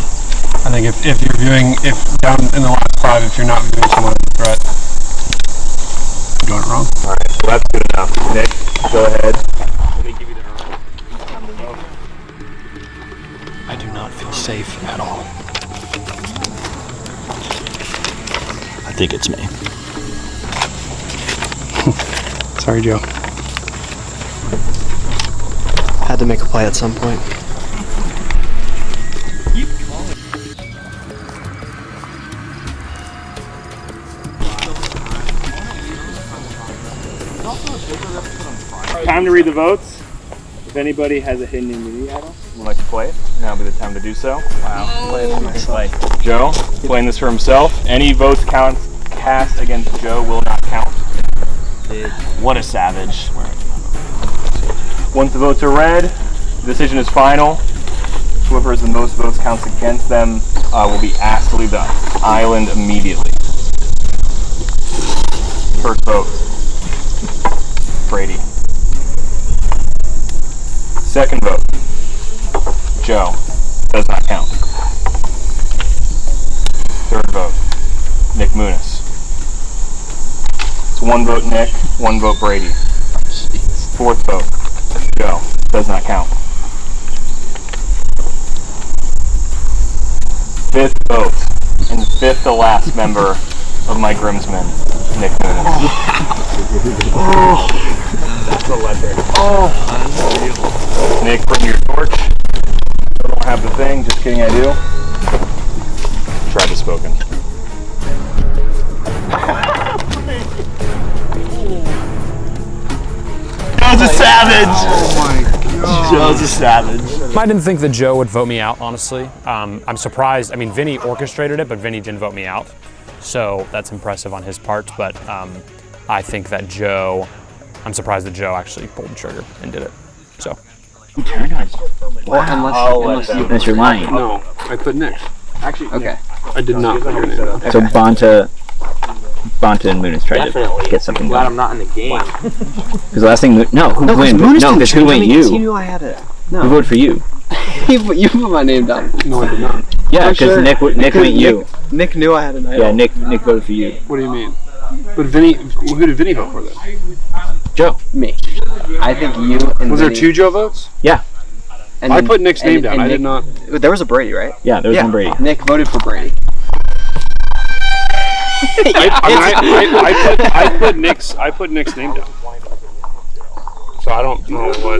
I think if you're viewing, if down in the last 5, if you're not viewing someone as a threat, you're doing it wrong. Alright, well that's good enough. Nick, go ahead. Let me give you the vote. I do not feel safe at all. I think it's me. Sorry, Joe. Had to make a play at some point. Time to read the votes. If anybody has a hidden immunity idol would like to play it, now would be the time to do so. Wow. Play it for myself. Joe, playing this for himself. Any votes cast against Joe will not count. What a savage. Once the votes are read, the decision is final. Whoever has the most votes counts against them will be asked to leave the island immediately. First vote, Brady. Second vote, Joe. Does not count. Third vote, Nick Muniz. It's 1 vote Nick, 1 vote Brady. Fourth vote, Joe. Does not count. Fifth vote, and fifth to last member of my groomsmen, Nick Muniz. That's a letter. Nick, bring your torch. I don't have the thing, just kidding, I do. Travis spoken. Joe's a savage. Oh my God. Joe's a savage. I didn't think that Joe would vote me out, honestly. I'm surprised. I mean, Vinny orchestrated it, but Vinny didn't vote me out. So that's impressive on his part. But I think that Joe, I'm surprised that Joe actually pulled the trigger and did it. So. You turned on. Well, Unless you're lying. No, I put Nick. Actually, okay. I did not put your name down. So Bonta and Moonis tried to get something Glad done. I'm not in the game. Because the last thing, who went? No, because who went? He You. knew I had it. Who voted for you? You put my name down. No, I did not. Yeah, because Nick went you. Nick knew I had an idol. Yeah, Nick voted for you. What do you mean? But Vinny, who did Vinny vote for then? Joe. Me. I think you and Was there Vinny- 2 Joe votes? Yeah. And I then- put Nick's name down. and I did Nick- not. There was a Brady, right? Yeah, there was one Brady. Nick voted for Brady. I put Nick's name down. So I don't know what.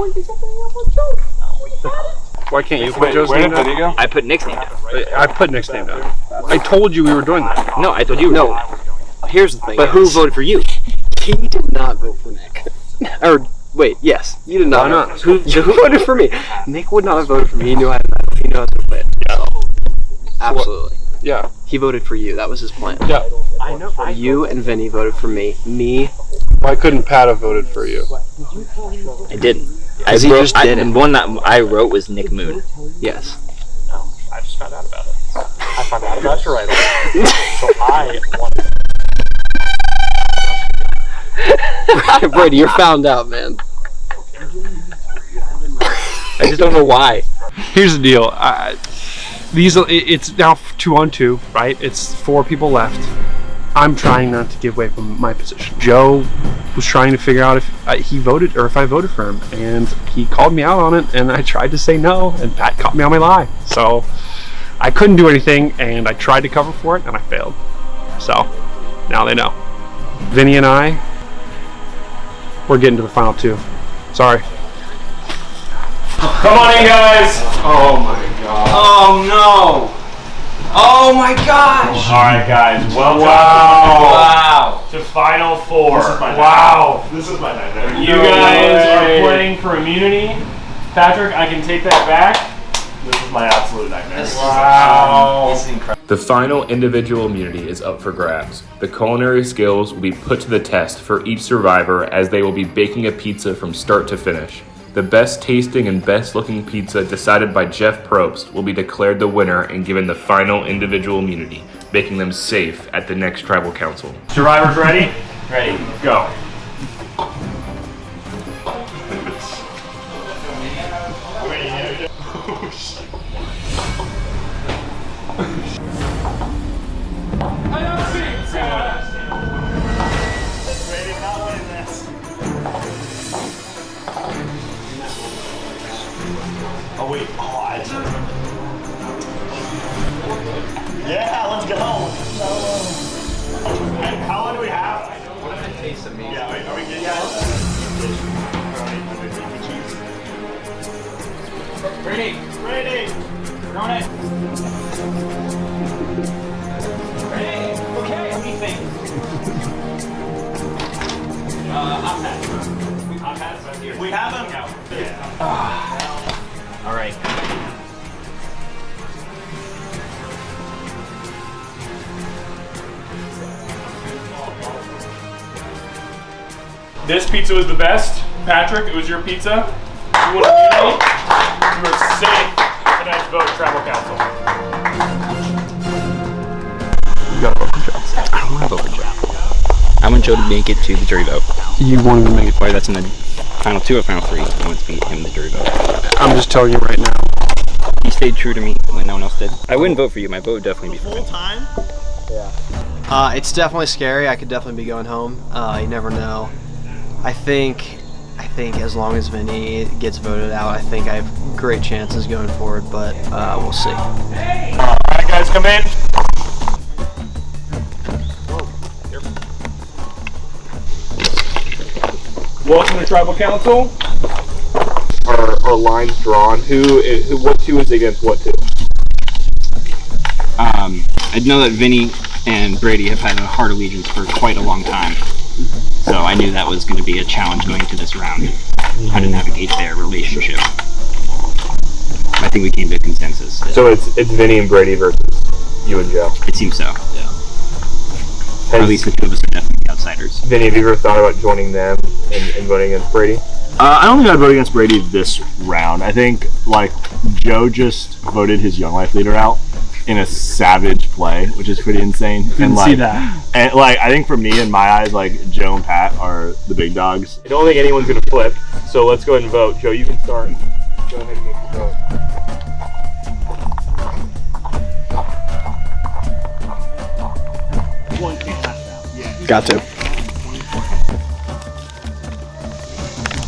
Why can't you put Joe's name down? I put Nick's name down. I put Nick's name down. I told you we were doing that. No, I told you. No. Here's the thing. But who voted for you? He did not vote for Nick. Or wait, yes, you did not. Why not? Who voted for me? Nick would not have voted for me. He knew I had an idol. He knew I was gonna play it. So, absolutely. Yeah. He voted for you. That was his plan. Yeah. I know. You and Vinny voted for me. Me. Why couldn't Pat have voted for you? I didn't. He just did The it. one that I wrote was Nick Moon. Yes. I just found out about it. I found out about your idol. So I wanted. Brady, you're found out, man. I just don't know why. Here's the deal. It's now 2-on-2, right? It's 4 people left. I'm trying not to give away from my position. Joe was trying to figure out if he voted or if I voted for him, and he called me out on it, and I tried to say no, and Pat caught me on my lie. So I couldn't do anything, and I tried to cover for it, and I failed. So now they know. Vinny and I, we're getting to the final 2. Sorry. Come on in, guys. Oh my God. Oh no! Oh my gosh! All right, guys. Welcome. Wow! To Final 4. This is my Wow. This is my nightmare. You guys are playing for immunity. Patrick, I can take that back. This is my absolute nightmare. Wow. This is incredible. The final individual immunity is up for grabs. The culinary skills will be put to the test for each survivor as they will be baking a pizza from start to finish. The best tasting and best looking pizza decided by Jeff Probst will be declared the winner and given the final individual immunity, making them safe at the next tribal council. Survivors ready? Ready? Go. Oh wait. Yeah, let's go. How long do we have? What if it tastes amazing? Yeah, are we good? Brady. Ready. You're on it. Ready. Okay. What do you think? Hot pass. Hot pass right here. We have him. All right. This pizza was the best. Patrick, it was your pizza. You want immunity? You are safe at tonight's vote, Tribal Council. You gotta vote for Joe. I don't want to vote for Joe. I want Joe to make it to the jury vote. You want him to make it? Whether that's in the final 2 or final 3, I want to be him the jury vote. I'm just telling you right now. He stayed true to me when no one else did. I wouldn't vote for you. My vote would definitely be for him. Time? It's definitely scary. I could definitely be going home. You never know. I think as long as Vinny gets voted out, I think I have great chances going forward, but we'll see. All right, guys, come in. Welcome to Tribal Council. Are lines drawn? What 2 is against what 2? I know that Vinny and Brady have had a heart allegiance for quite a long time. So I knew that was going to be a challenge going into this round, how to navigate their relationship. I think we came to a consensus. So it's Vinny and Brady versus you and Joe. It seems so. Yeah. Or at least the two of us are definitely outsiders. Vinny, have you ever thought about joining them and voting against Brady? I don't think I'd vote against Brady this round. I think like Joe just voted his Young Life leader out in a savage play, which is pretty insane. Didn't see that. And like I think for me, in my eyes, like Joe and Pat are the big dogs. I don't think anyone's gonna flip, so let's go ahead and vote. Joe, you can start. Go ahead and make your vote. Got to.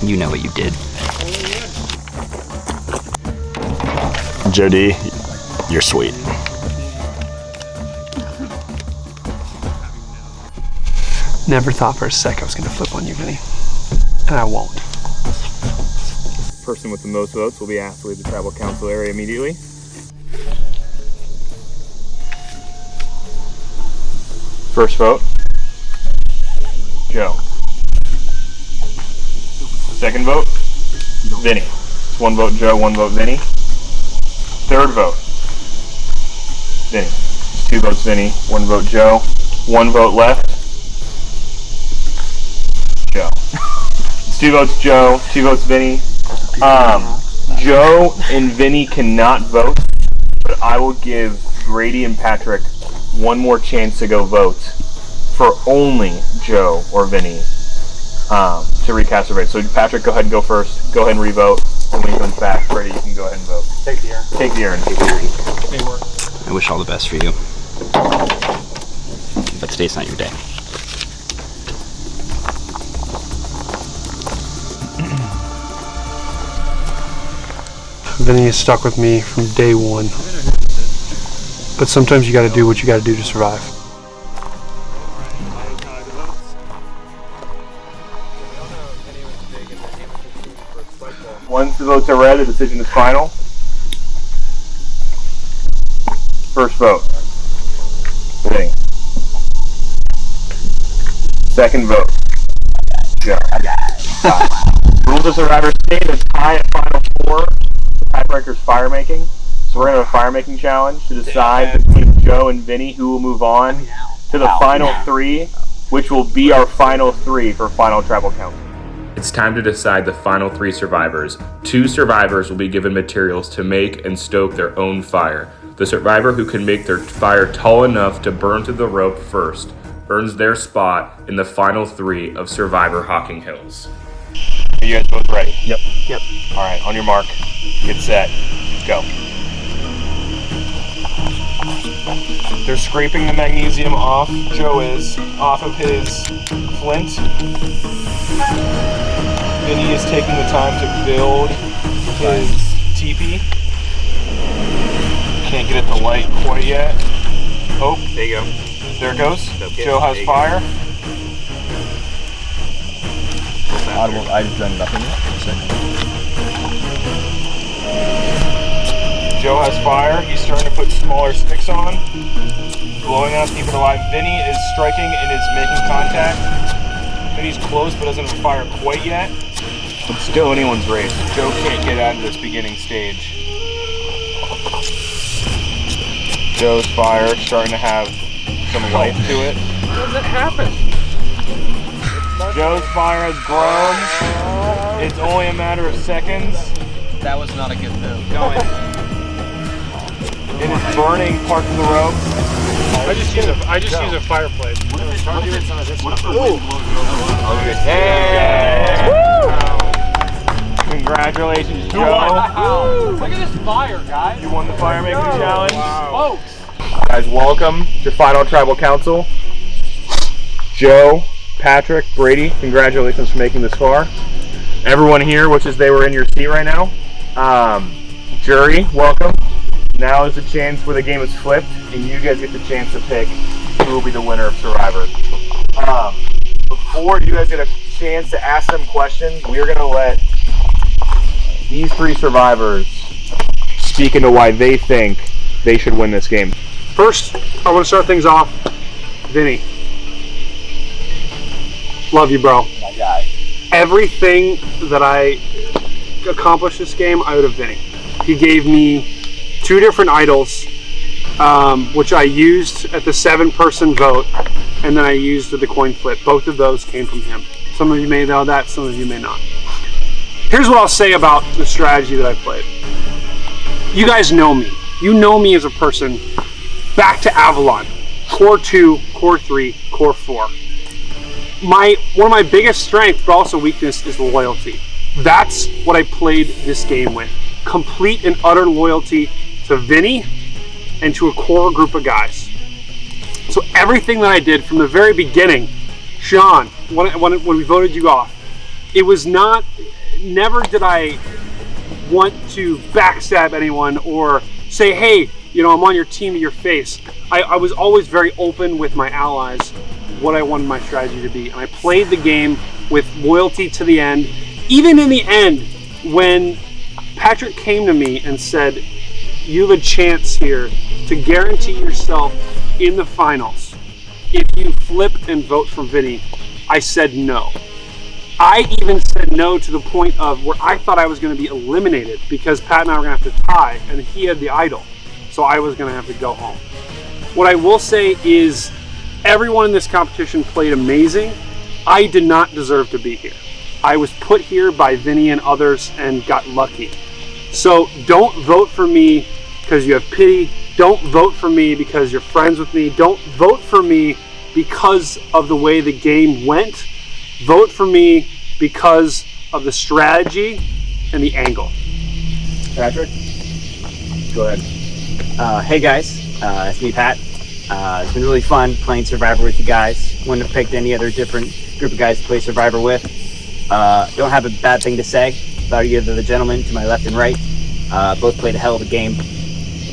You know what you did. Joe D, you're sweet. Never thought for a sec I was going to flip on you, Vinny. And I won't. Person with the most votes will be asked to leave the tribal council area immediately. First vote, Joe. Second vote, Vinny. It's 1 vote Joe, 1 vote Vinny. Third vote, Vinny. It's 2 votes Vinny, 1 vote Joe, 1 vote left, Joe. It's 2 votes Joe, 2 votes Vinny. Joe and Vinny cannot vote, but I will give Brady and Patrick one more chance to go vote for only Joe or Vinny to recast their vote. So Patrick, go ahead and go first. Go ahead and re-vote. And when he comes back, Brady, you can go ahead and vote. Take the urn. Take the urn. They work. I wish all the best for you. But today's not your day. Vinny has stuck with me from day one. But sometimes you gotta do what you gotta do to survive. Once the votes are read, the decision is final. First vote, Vinny. Second vote, Joe. Rules of Survivor stay the tie at final 4. Tiebreaker's fire making. So we're gonna have a fire making challenge to decide between Joe and Vinny who will move on to the final 3, which will be our final 3 for final tribal council. It's time to decide the final 3 survivors. 2 survivors will be given materials to make and stoke their own fire. The survivor who can make their fire tall enough to burn through the rope first earns their spot in the final 3 of Survivor Hocking Hills. Are you guys both ready? Yep. Yep. All right, on your mark, get set, go. They're scraping the magnesium off. Joe is off of his flint. Vinny is taking the time to build his teepee. Can't get at the light quite yet. Oh, there you go. There it goes. Joe has fire. I've done nothing yet. Joe has fire. He's starting to put smaller sticks on. Blowing out people alive. Vinny is striking and is making contact. Vinny's close but doesn't have fire quite yet. It's still anyone's race. Joe can't get out of this beginning stage. Joe's fire starting to have some life to it. How does it happen? Joe's fire has grown. It's only a matter of seconds. That was not a good move. It is burning parts of the rope. I just use a fireplace. Hey! Congratulations, Joe. Look at this fire, guys. You won the fire making challenge. Folks. Guys, welcome to Final Tribal Council. Joe, Patrick, Brady, congratulations for making this far. Everyone here, which is they were in your seat right now. Jury, welcome. Now is the chance where the game is flipped, and you guys get the chance to pick who will be the winner of Survivor. Before you guys get a chance to ask them questions, we're going to let these 3 survivors speak into why they think they should win this game. First, I want to start things off Vinny, love you, bro. My guy. Everything that I accomplished this game, I would have Vinny. He gave me 2 different idols, which I used at the 7-person vote, and then I used at the coin flip. Both of those came from him. Some of you may know that, some of you may not. Here's what I'll say about the strategy that I played. You guys know me. You know me as a person. Back to Avalon. Core 2, Core 3, Core 4. One of my biggest strengths, but also weakness, is loyalty. That's what I played this game with. Complete and utter loyalty to Vinny and to a core group of guys. So everything that I did from the very beginning, Sean, when we voted you off, it was never did I want to backstab anyone or say, hey, I'm on your team to your face. I was always very open with my allies what I wanted my strategy to be. And I played the game with loyalty to the end. Even in the end, when Patrick came to me and said, you have a chance here to guarantee yourself in the finals if you flip and vote for Vinny, I said no. I even said no to the point of where I thought I was going to be eliminated because Pat and I were going to have to tie and he had the idol. So I was going to have to go home. What I will say is everyone in this competition played amazing. I did not deserve to be here. I was put here by Vinny and others and got lucky. So don't vote for me because you have pity. Don't vote for me because you're friends with me. Don't vote for me because of the way the game went. Vote for me because of the strategy and the angle. Patrick, go ahead. Hey guys, it's me, Pat. It's been really fun playing Survivor with you guys. Wouldn't have picked any other different group of guys to play Survivor with. Don't have a bad thing to say about either of the gentlemen to my left and right. Both played a hell of a game.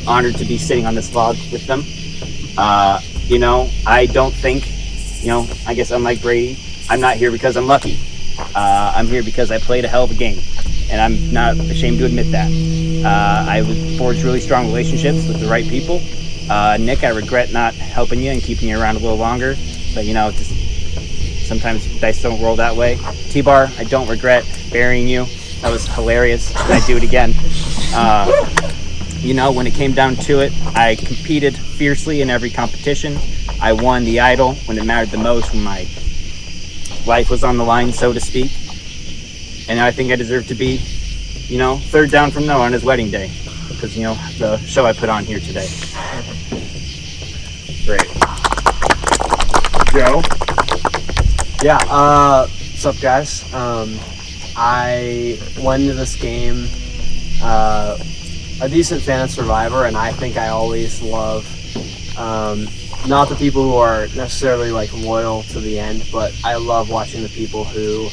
Honored to be sitting on this log with them. I don't think, I guess unlike Brady, I'm not here because I'm lucky. I'm here because I played a hell of a game, and I'm not ashamed to admit that. I would forge really strong relationships with the right people. Nick, I regret not helping you and keeping you around a little longer, but just sometimes dice don't roll that way. T-Bar, I don't regret burying you. That was hilarious. I'd do it again. When it came down to it, I competed fiercely in every competition. I won the idol when it mattered the most, when my life was on the line, so to speak. And I think I deserve to be, third down from Noah on his wedding day. Because, the show I put on here today. Great. Joe? Yeah, what's up, guys? I went into this game a decent fan of Survivor, and I think I always love not the people who are necessarily loyal to the end, but I love watching the people who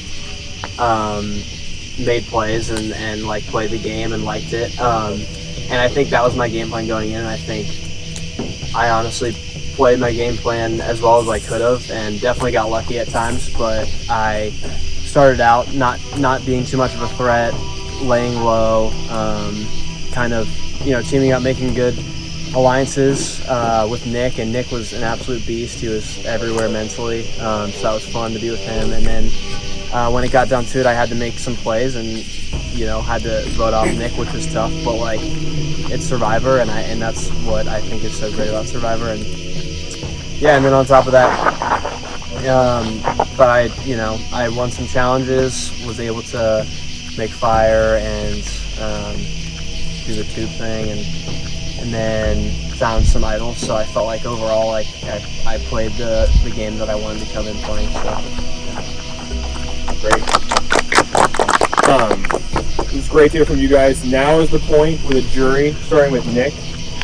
made plays and played the game and liked it. And I think that was my game plan going in, and I think I honestly played my game plan as well as I could have, and definitely got lucky at times, but I started out not being too much of a threat, laying low, kind of teaming up, making good alliances with Nick, and Nick was an absolute beast. He was everywhere mentally, so that was fun to be with him. And then when it got down to it, I had to make some plays and had to vote off Nick, which was tough, but it's Survivor, and that's what I think is so great about Survivor. And yeah, and then on top of that, but I won some challenges, was able to make fire and do the tube thing, and then found some idols. So I felt like overall, I played the game that I wanted to come in playing. So great. It was great to hear from you guys. Now is the point where the jury, starting with Nick,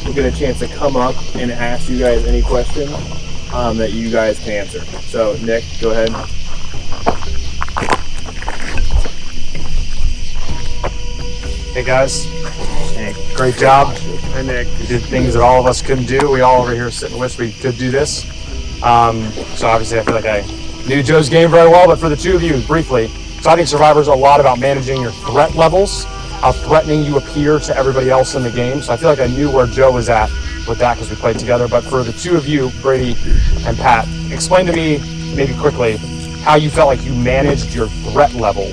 will get a chance to come up and ask you guys any questions that you guys can answer. So Nick, go ahead. Hey guys. Hey, great job. Hi Nick. You did things that all of us couldn't do. We all over here sit and wish we could do this. So obviously I feel like I knew Joe's game very well, but for the two of you, briefly, so I think Survivor is a lot about managing your threat levels, how threatening you appear to everybody else in the game. So I feel like I knew where Joe was at with that because we played together. But for the two of you, Brady and Pat, explain to me maybe quickly how you felt like you managed your threat level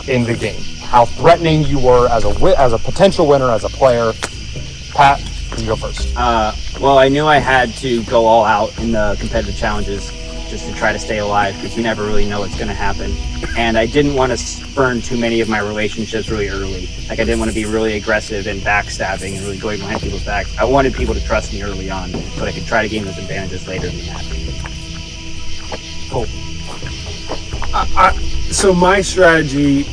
in the game. How threatening you were as a potential winner, as a player. Pat, you go first. Well, I knew I had to go all out in the competitive challenges just to try to stay alive because you never really know what's going to happen. And I didn't want to burn too many of my relationships really early. Like I didn't want to be really aggressive and backstabbing and really going behind people's backs. I wanted people to trust me early on so I could try to gain those advantages later in the match. Cool. So my strategy,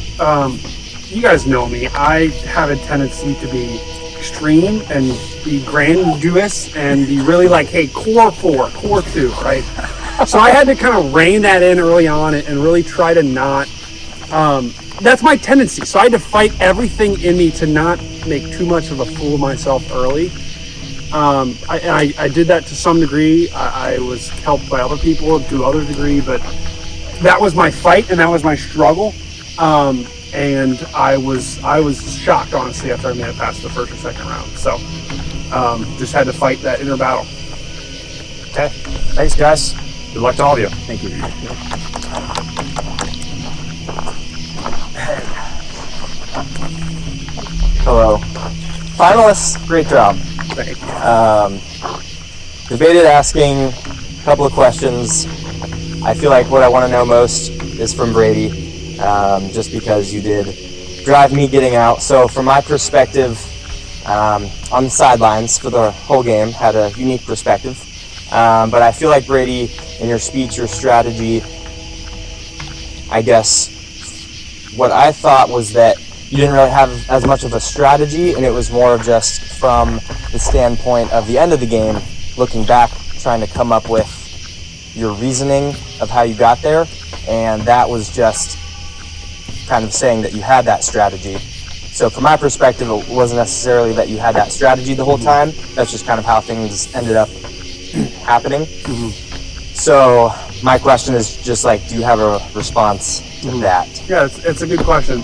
you guys know me. I have a tendency to be extreme and be grandiose and be really like, hey, core 4, core 2, right? So I had to kind of rein that in early on and really try to not, that's my tendency. So I had to fight everything in me to not make too much of a fool of myself early. I did that to some degree. I was helped by other people to other degree, but that was my fight and that was my struggle. And I was shocked, honestly, after I made it past the first or second round. So just had to fight that inner battle. Okay, thanks guys. Good luck to all of you. Thank you. Hello. Finalists, great job. Thank you. Debated asking a couple of questions. I feel like what I want to know most is from Brady, just because you did drive me getting out. So from my perspective, on the sidelines for the whole game, had a unique perspective. But I feel like Brady, in your speech, your strategy, I guess what I thought was that you didn't really have as much of a strategy, and it was more of just from the standpoint of the end of the game, looking back, trying to come up with your reasoning of how you got there, and that was just kind of saying that you had that strategy. So from my perspective, it wasn't necessarily that you had that strategy the whole time. That's just kind of how things ended up happening. So my question is just like, do you have a response to that? Yeah, it's a good question.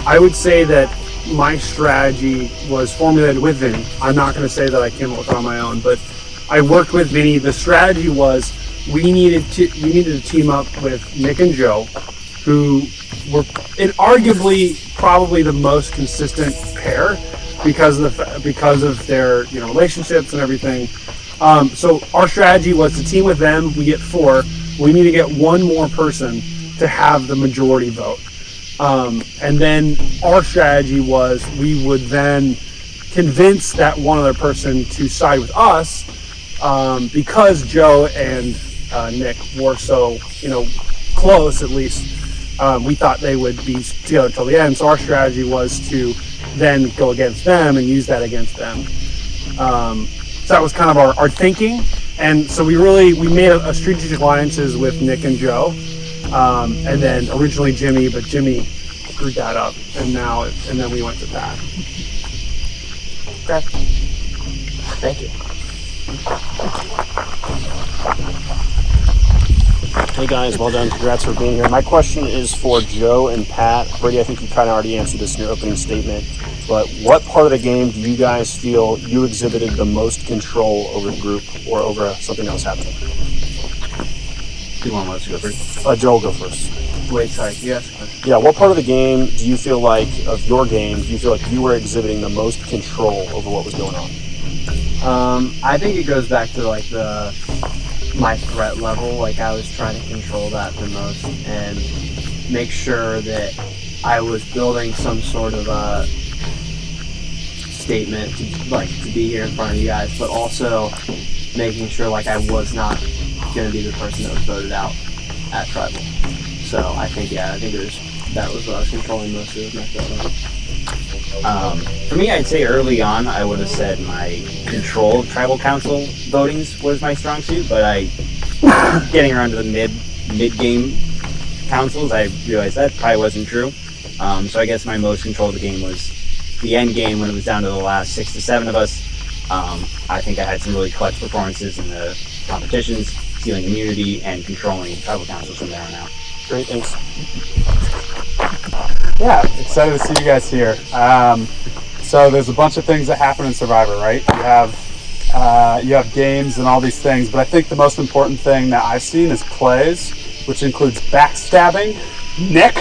I would say that my strategy was formulated with Vinny. I'm not going to say that I came up with it on my own, but I worked with Vinny. The strategy was we needed to team up with Nick and Joe, who were arguably probably the most consistent pair because of their relationships and everything. So our strategy was to team with them. We get 4. We need to get one more person to have the majority vote. And then our strategy was we would then convince that one other person to side with us because Joe and Nick were so close, at least. We thought they would be together till the end. So our strategy was to then go against them and use that against them. So that was kind of our thinking. And so we made a strategic alliances with Nick and Joe. And then originally Jimmy, but Jimmy screwed that up. And then we went to Pat. Okay. Thank you. Hey guys, well done. Congrats for being here. My question is for Joe and Pat. Brady, I think you kind of already answered this in your opening statement, but what part of the game do you guys feel you exhibited the most control over the group or over something else happening? Do you want us to go first? Joe will go first. Wait, sorry. Yes. Yeah, what part of the game do you feel like, of your game, do you feel like you were exhibiting the most control over what was going on? I think it goes back to like my threat level. Like I was trying to control that the most and make sure that I was building some sort of a statement to be here in front of you guys, but also making sure like I was not going to be the person that was voted out at Tribal. So I think that was what I was controlling most of my threat level. For me, I'd say early on, I would have said my control of tribal council votings was my strong suit, but getting around to the mid-game councils, I realized that probably wasn't true. So I guess my most control of the game was the end game when it was down to the last 6 to 7 of us. I think I had some really clutch performances in the competitions, stealing immunity and controlling tribal councils from there on out. Great, thanks. Yeah, excited to see you guys here. So there's a bunch of things that happen in Survivor, right? You have You have games and all these things, but I think the most important thing that I've seen is plays, which includes backstabbing Nick.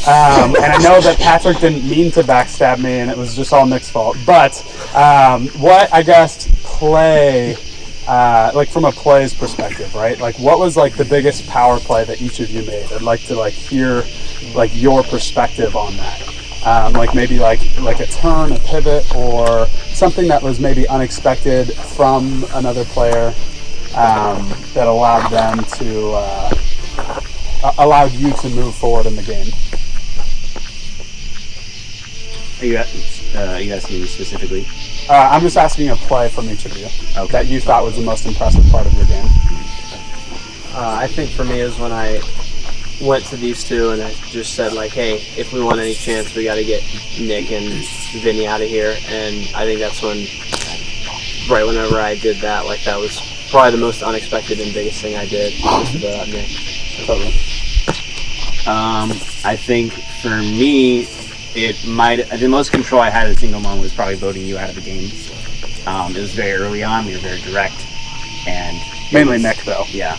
And I know that Patrick didn't mean to backstab me, and it was just all Nick's fault. But what, I guess, play, like from a plays perspective, right? Like, what was like the biggest power play that each of you made? I'd like to like hear like your perspective on that. Like maybe like a turn, a pivot, or something that was maybe unexpected from another player that allowed them to allowed you to move forward in the game. Are you asking me specifically? I'm just asking a play from each of you that you thought was the most impressive part of your game. I think for me is when I went to these two and I just said like, hey, if we want any chance, we got to get Nick and Vinny out of here. And I think that's when, right whenever I did that, like that was probably the most unexpected and biggest thing I did was Nick. Totally. I think for me, the most control I had in a single moment was probably voting you out of the game. It was very early on. We were very direct, and mainly Nick though. Yeah.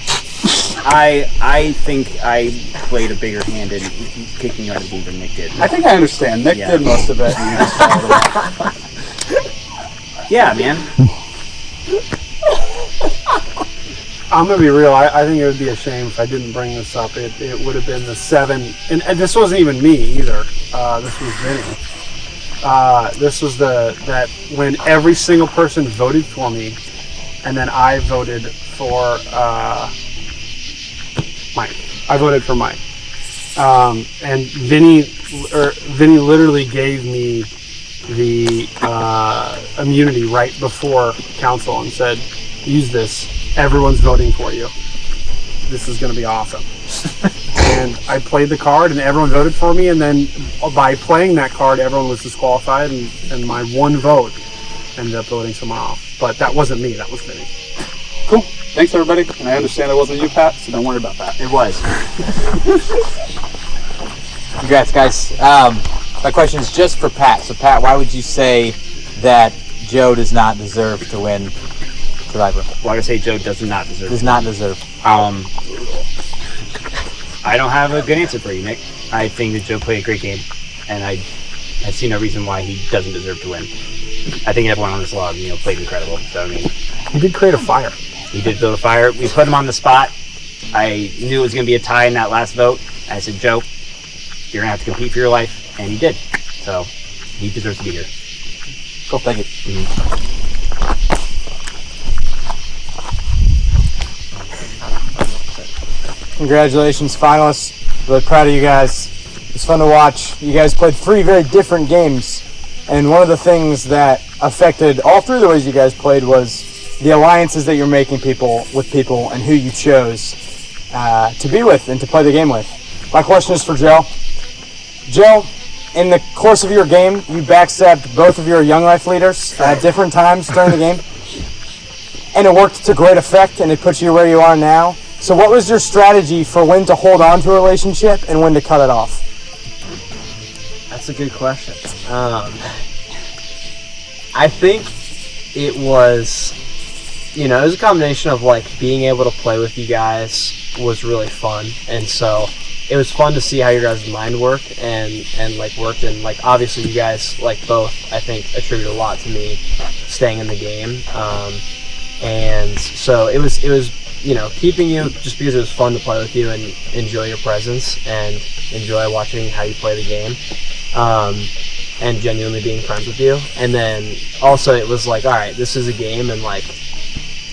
I think I played a bigger hand in kicking you out of the game than Nick did. I think I understand. Nick did most of it, and you just followed along. Yeah, man. I'm gonna be real. I think it would be a shame if I didn't bring this up. It would have been the 7, and this wasn't even me either. This was Vinny. This was that when every single person voted for me, and then I voted for Mike. I voted for Mike, and Vinny literally gave me the immunity right before council and said, "Use this. Everyone's voting for you. This is going to be awesome." And I played the card, and everyone voted for me. And then by playing that card, everyone was disqualified, and my one vote ended up voting someone off. But that wasn't me. That was Vinny. Cool. Thanks, everybody. And I understand it wasn't you, Pat, so don't worry about that. It was. Congrats, guys. My question is just for Pat. So, Pat, why would you say that Joe does not deserve to win Survivor? Why would I say Joe does not deserve? Does not deserve. I don't have a good answer for you, Nick. I think that Joe played a great game, and I see no reason why he doesn't deserve to win. I think everyone on this log, played incredible. So I mean, he did create a fire. He did build a fire. We put him on the spot. I knew it was going to be a tie in that last vote. I said, Joe, you're going to have to compete for your life, and he did. So he deserves to be here. Cool, thank you. Congratulations, finalists. Really proud of you guys. It was fun to watch. You guys played 3 very different games, and one of the things that affected all 3 of the ways you guys played was the alliances that you're making with people and who you chose to be with and to play the game with. My question is for Joe. Joe, in the course of your game, you backstabbed both of your Young Life leaders at different times during the game, and it worked to great effect, and it put you where you are now. So what was your strategy for when to hold on to a relationship and when to cut it off? That's a good question. I think it was, it was a combination of like being able to play with you guys was really fun, and so it was fun to see how your guys' mind worked and like worked, and like obviously you guys like both I think attribute a lot to me staying in the game, and so it was keeping you just because it was fun to play with you and enjoy your presence and enjoy watching how you play the game, and genuinely being friends with you. And then also it was like, all right, this is a game, and like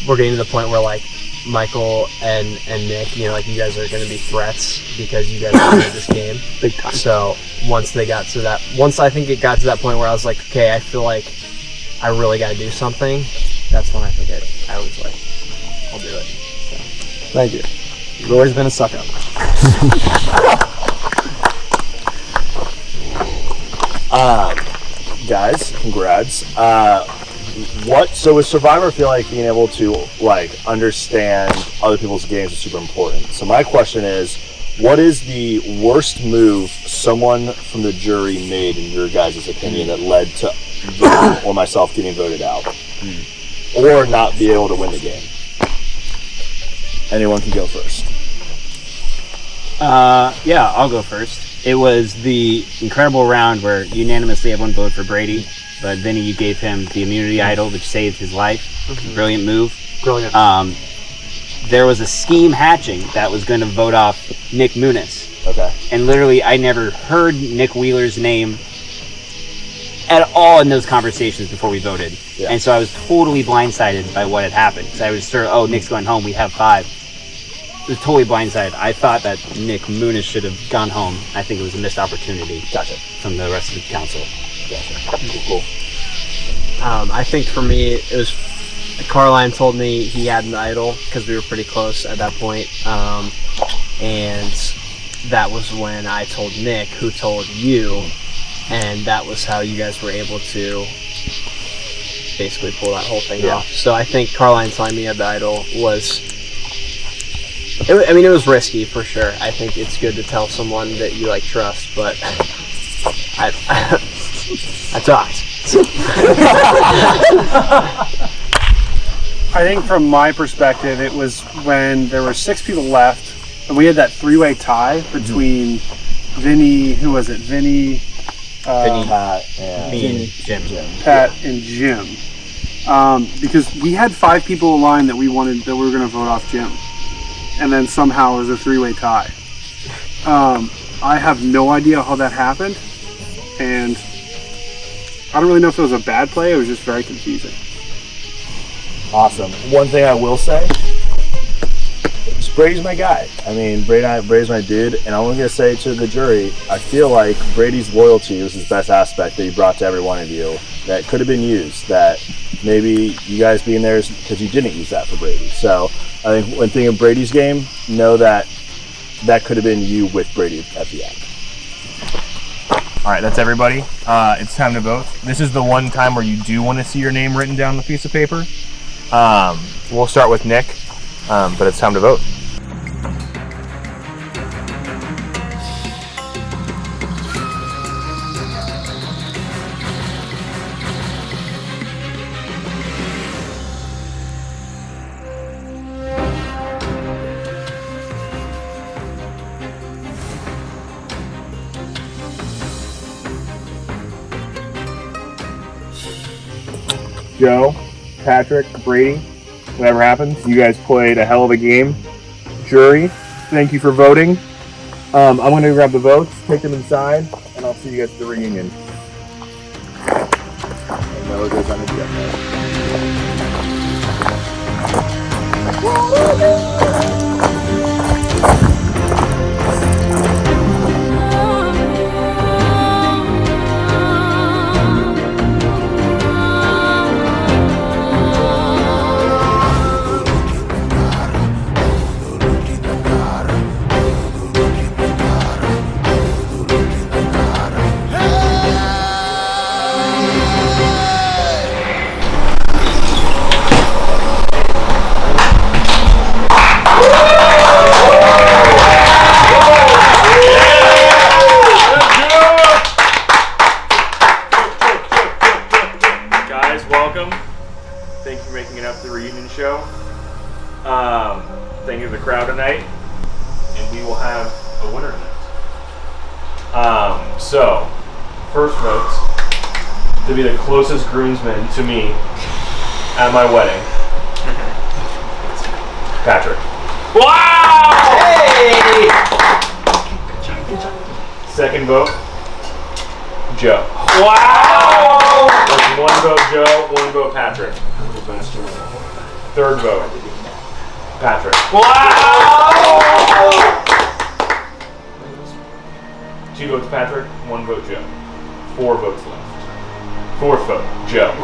we're getting to the point where like Michael and Nick, like you guys are going to be threats because you guys played this game big time. So once I think it got to that point where I was like, okay, I feel like I really got to do something, that's when I think I was like, I'll do it. So. Thank you. You've always been a suck up. Guys, congrats. So with Survivor, I feel like being able to understand other people's games is super important. So my question is, what is the worst move someone from the jury made in your guys' opinion that led to you or myself getting voted out? or not be able to win the game? Anyone can go first. Yeah, I'll go first. It was the incredible round where unanimously everyone voted for Brady, but Vinny, you gave him the immunity idol, which saved his life. Brilliant move. Brilliant. There was a scheme hatching that was going to vote off Nick Muniz. Okay. And literally, I never heard Nick Wheeler's name at all in those conversations before we voted. Yeah. And so I was totally blindsided by what had happened. So I was sort of, oh, Nick's going home, we have 5. I was totally blindsided. I thought that Nick Muniz should have gone home. I think it was a missed opportunity. Gotcha. From the rest of the council. Gotcha. Cool. I think for me, it was Carline told me he had an idol because we were pretty close at that point. And that was when I told Nick, who told you, and that was how you guys were able to basically pull that whole thing off. So I think Carline telling me the idol was, it was risky for sure. I think it's good to tell someone that you like trust, but I talked. I think from my perspective, it was when there were 6 people left, and we had that 3-way tie between Vinny, who was it? Vinny, Pat, and me, Jim. Pat, and Jim. Because we had 5 people aligned that we were going to vote off Jim, and then somehow it was a 3-way tie. I have no idea how that happened, and I don't really know if it was a bad play. It was just very confusing. Awesome. One thing I will say, Brady's my guy. I mean, Brady's my dude, and I'm going to say to the jury, I feel like Brady's loyalty was his best aspect that he brought to every one of you that could have been used, that maybe you guys being there is because you didn't use that for Brady. So I think when thinking of Brady's game, know that that could have been you with Brady at the end. All right, that's everybody. It's time to vote. This is the one time where you do want to see your name written down on the piece of paper. We'll start with Nick, but it's time to vote. Joe, Patrick, Brady, whatever happens, you guys played a hell of a game. Jury, thank you for voting. I'm going to grab the votes, take them inside, and I'll see you guys at the reunion. And Noah goes on the jet. Thank you to the crowd tonight, and we will have a winner tonight. So, first vote to be the closest groomsman to me at my wedding, Patrick. Wow! Hey! Second vote, Joe. Wow! That's 1 vote Joe, 1 vote Patrick. Third vote, Patrick. Wow! 2 votes Patrick, 1 vote Joe. 4 votes left. 4th vote, Joe.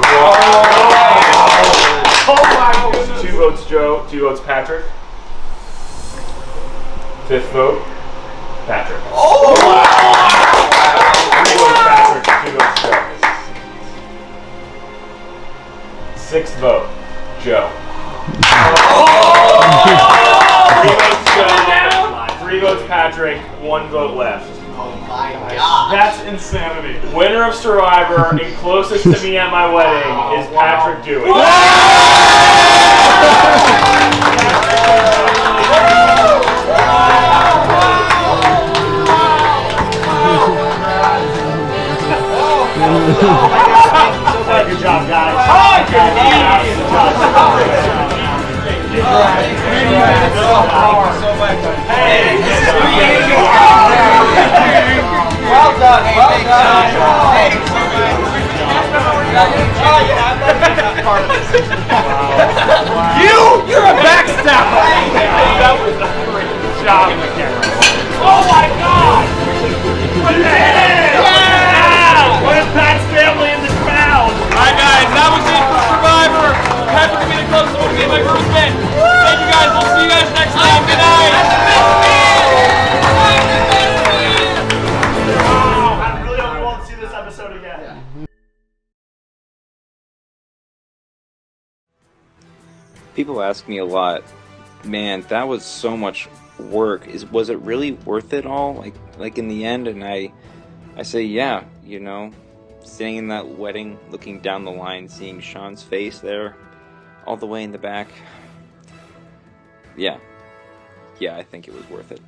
Oh my goodness. 2 votes Joe, 2 votes Patrick. 5th vote, Patrick. Oh wow! 3 votes Patrick, 2 votes Joe. 6th vote, Joe. 3 votes Joe, 3 votes Patrick, 1 vote left. Oh my God. That's insanity. Winner of Survivor and closest to me at my wedding is Patrick Dewey. Good job, guys. Well done, well done. You're a backstabber. That was a great job. Oh my God! Yeah! What is Pat's family in the crowd? Alright guys, that was it for Survivor. Patrick will be the closest one to get my first win. Thank you guys, we'll see you guys next time. Good night. I really hope we won't see this episode again. People ask me a lot, man, that was so much work. Was it really worth it all? Like in the end? And I say, yeah, you know, sitting in that wedding, looking down the line, seeing Sean's face there, all the way in the back. Yeah, I think it was worth it.